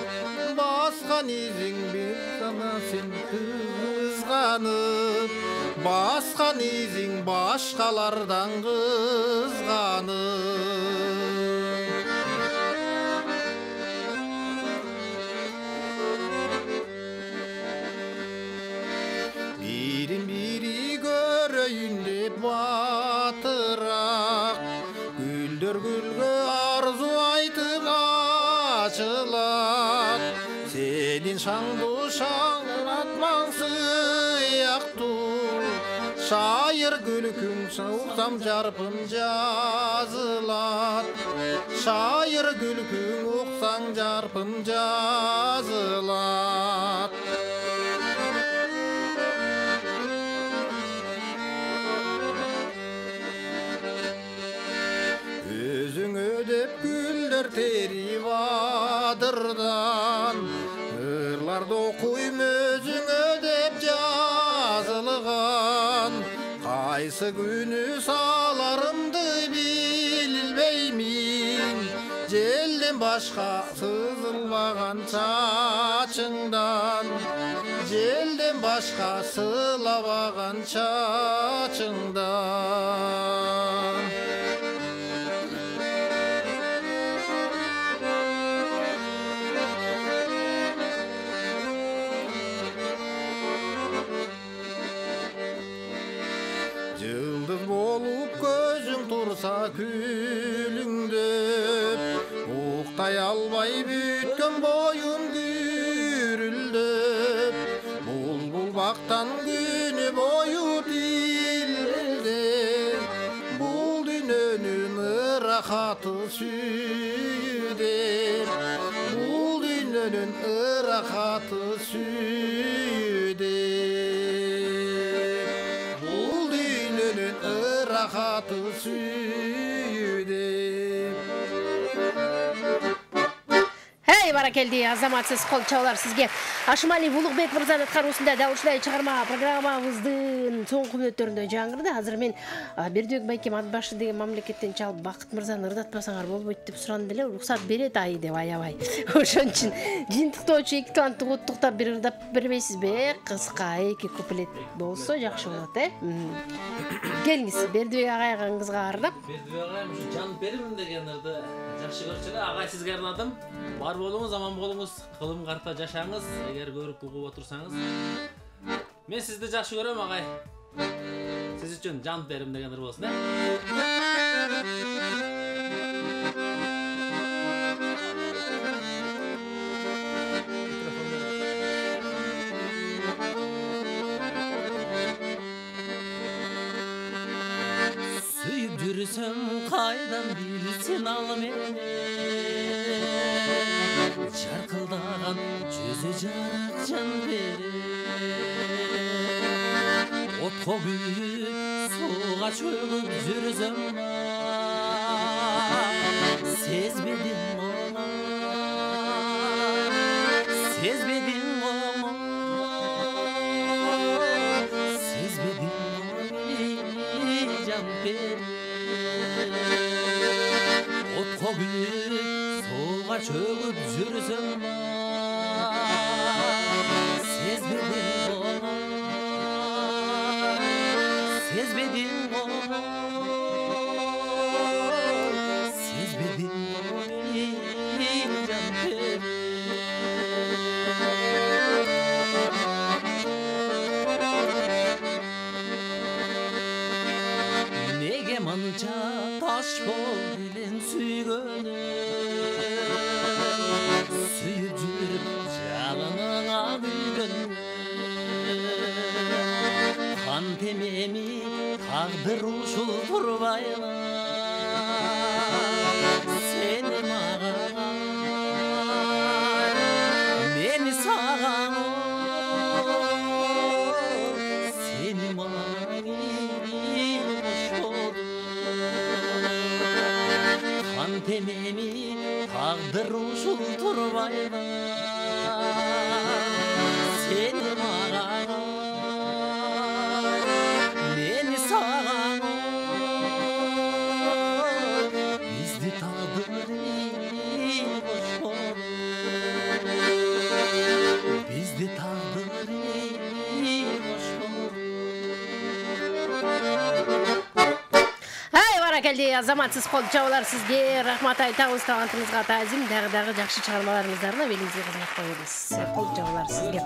баскан изиң бир гана сен кызганып, баскан изиң башкалардан кызганып. Батырақ гүлдөр гүлгө арзу айтып ачылат, сенин шаңдуу шаңыратмаң сыяктуу, шайыр күлкүң уксам жарпым жазылат, шайыр күлкүң уксаң жарпым жазылат. Terip adırdan, ırlarda okuyum özüngö dep жазылган, кайсы күнү саларымды билбеймин, желден башка сызылбаган чачыңдан, желден башка сылабаган чачыңдан. Külüngдөп, уктай албай бүткөн боюм күрүлдөп, булбул бактан күнү бою тилдеп, бул дүйнөнүн ырахаты сүйдеп, дүйнөнүн ырахаты сүйүдө бул дүйнөнүн ырахаты сүйүдө. Hey баракелди, азаматсыз кол чабалар сизге. Ашымалиев Улукбек мырзанын аткаруусунда дал ушундай чыгарма программабыздын соңку мүнөттөрүндө жаңырды. Азыр мен Бердибек байкем ат башы деген мамлекеттен чалып Бакыт мырзаны ырдатпасаңар болбойт деп сурандым эле. Уруксат берет ай деп аябай. Ошон үчүн жыйынтыктоочу эки талантты куттуктап бир ырдап бербейсизби? Кыска эки куплет болсо жакшы болот, Келиңиз, Бердибек агайга кызга ырдап. Бердибек агайым ушу жан беримин деген ырды жакшы көрчү эле. Агай сизге ырдадым. Бар болуңуз, аман болуңуз, кылым карта жашаңыз. Эгер көрүп угуп отурсаңыз, мен сизди жакшы көрөм агай. Сиз үчүн жан берим деген ыр болсун, Сүйүп жүрсөм кайдан билсин ал мени, жаркылдаган жүзү жарак жан бере. Отко күйүп, сууга чөгүп жүрсөм, сезбедим оны, сезбедим оны, сезбедим оны, жан бере. Отко күйүп, сууга чөгүп жүрсөм, сезбедим оны, сезбедим оны, сезбедим оны, жан бере. Неге манча таш болду элен сүйгөнүм, сүйүп жүрүп жалыныңа күйгөнүм. Кан темеми тагдыр ушул турбайла, сени мага, мени сага, сени мага кошоду. Кан темеми тагдыр ушул турбайла, сени мага, мени сага, бизди тагдыр кошоду, бизди тагдыр Баракелди, азаматсыз кол чабалар сизге рахмат айтабыз, талантыңызга таазим, дагы жакшы чыгармаларыңыздарына белиңизге кызмат коебуз. Кол чабалар сизге.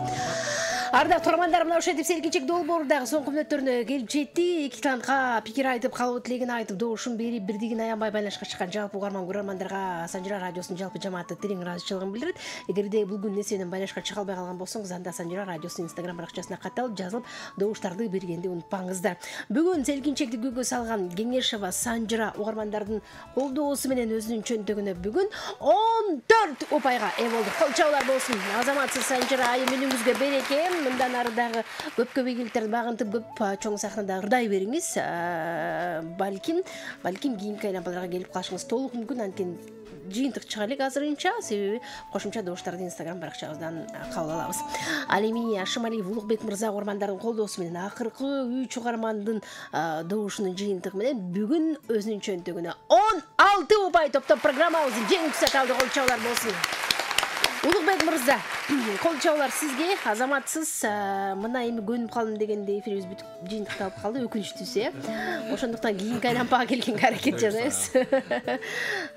Ардак тормандар, мына ошентип селкинчек долбоордагы соңку мүнөттөрүнө келип жетти. Эки талантка пикир айтып, калуу тилегин айтып, добушун берип, бирдигин аянбай байланышка чыккан жалпы угарман көрөрмандарга Санжира радиосунун жалпы жамааты терең ыраазычылыгын билдирет. Эгерде бул күн нерсе менен байланышка чыга албай калган болсоңуз, анда Санжира радиосунун Instagram баракчасына катталып жазылып, добуштарды бергенди унутпаңыздар. Бүгүн селкинчекти көккө салган Кеңешева Санжира угармандардын колдоосу менен өзүнүн чөнтөгүнө бүгүн 14 упайга ээ болду. Кол чабалар болсун. Азаматсыз Санжира айым үнүңүзгө береке. Мындан ары дагы көп ийгиликтерди багынтып, көп чоң сахнада ырдай бериңиз. Балким кийинки айлампаларга келип калышыңыз толук мүмкүн. Анткени жыйынтык чыга элек азырынча, себеби кошумча добуштарды Instagram баракчабыздан кабыл алабыз. Ал эми Ашымалиев Улукбек мырза угармандардын колдоосу менен акыркы 3 угармандын добушунун жыйынтыгы менен бүгүн өзүнүн чөнтөгүнө 16 упай топтоп программабыздын жеңүүчүсү аталды. Кол чабалар болсун. Улукбек мырза, кол чабалар сизге. Азаматсыз мына эми көнүп калдым дегенде эфирибиз бүтүп жыйынтыкталып калды, өкүнүчтүүсү. Ошондуктан кийинки айлампага келгенге аракет жасайбыз.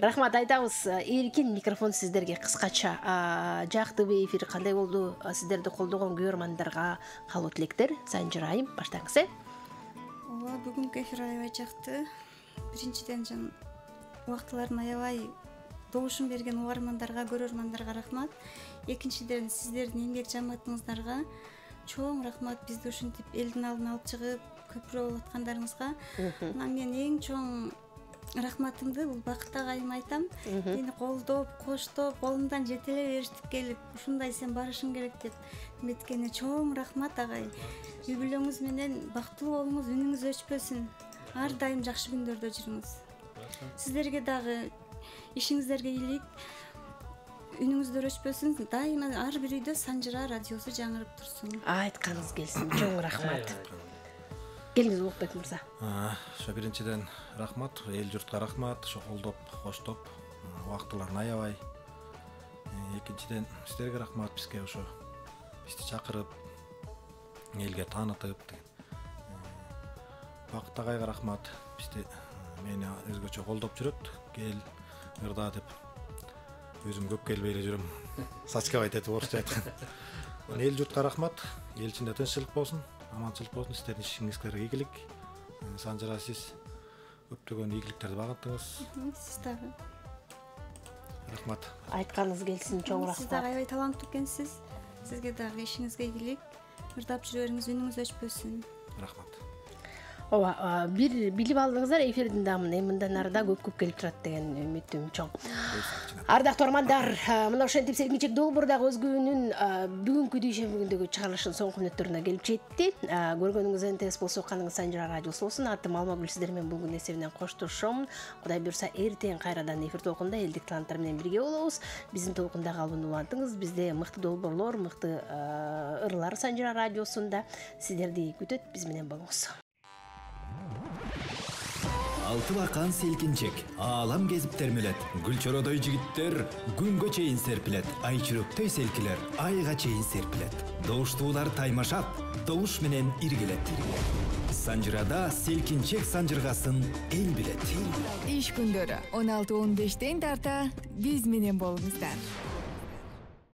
Рахмат айтабыз. Эркин, микрофон сиздерге кыскача. Жактыбы эфир, кандай болду? Сиздерди колдогон көрөрмандарга калуу тилектер. Санжира айым, баштаңыз. Ооба, бүгүнкү эфир аябай жакты. Биринчиден жан убактыларын аябай добушун берген угармандарга, көрөрмандарга рахмат. Экинчиден сиздердин эмгек жамаатыңыздарга чоң рахмат. Бизди ушинтип элдин алдына алып чыгып, көпүрө болуп аткандарыңызга. Мен эң чоң рахматымды бул Бакыт агайыма айтам. Мени колдоп, коштоп, колумдан жетелей бериштип келип, ушундай сен барышың керек деп эметкенине чоң рахмат агай. Үй бүлөңүз менен бактылуу болуңуз, үнүңүз өчпөсүн. Ар дайым жакшы күндөрдө жүрүңүз. Сиздерге дагы ишиңиздерге ийгилик, үнүңүздөр өчпөсүн. Дайыма ар бир үйдө Санжыра радиосу жаңырып турсун. Айтканыңыз келсин, чоң рахмат. Келиңиз Улукбек мырза. Ошо биринчиден рахмат, эл журтка рахмат, ошо колдоп, коштоп, убактыларын аябай. Экинчиден сиздерге рахмат, бизге ошо бизди чакырып, элге таанытып. Бакыт агайга рахмат, бизди мени өзгөчө колдоп жүрөт. Кел, ырда деп. Өзүм көп келбей эле жүрөм. Сачкабайт этип орусча айткан. Эл журтка рахмат, эл ичинде тынччылык болсун, аманчылык болсун, сиздердин ишиңизге ийгилик. Санжыра сиз көптөгөн ийгиликтерди багыттыңыз. Сиз дагы. Рахмат. Айтканыңыз келсин, чоң рахмат. Сиз дагы аябай таланттуу экенсиз. Сизге дагы ишиңизге ийгилик. Ырдап жүрө бериңиз, үнүңүз өчпөсүн. Рахмат. Ооба, бир билип алдыңыздар, эфирдин дамын мындан арыда көп келип турат деген үмүтүм чоң. Ардактуу угармандар, мына ошентип Селкинчек долбоордагы өзгөнүн бүгүнкү дүйшөмбү күндөгү чыгарылышынын соңку мүнөттөрүнө келип жетти. Көргөнүңүз НТС болсо, каныңыз Санжыра радиосу болсун. Атым Алмагүл, сиздер менен бул күн эсебинен коштошом. Кудай буюрса, эртең кайрадан эфир толкунда элдик таланттар менен бирге болобуз. Биздин толкундагы албын улантыңыз. Бизде мыкты долбоорлор, мыкты ырлар Санжыра радиосунда. Сиздерди күтөт, биз менен болуңуз. Алты бакан селкинчек, аалам кезип термелет. Гүлчородой жигиттер күнгө чейин серпилет. Айчүрөктөй селкилер айга чейин серпилет. Добуштуулар таймашат, добуш менен иргилет. Санжырада селкинчек санжыргасын эл билет. Иш күндөрү 16-15 тарта биз менен болуңуздар.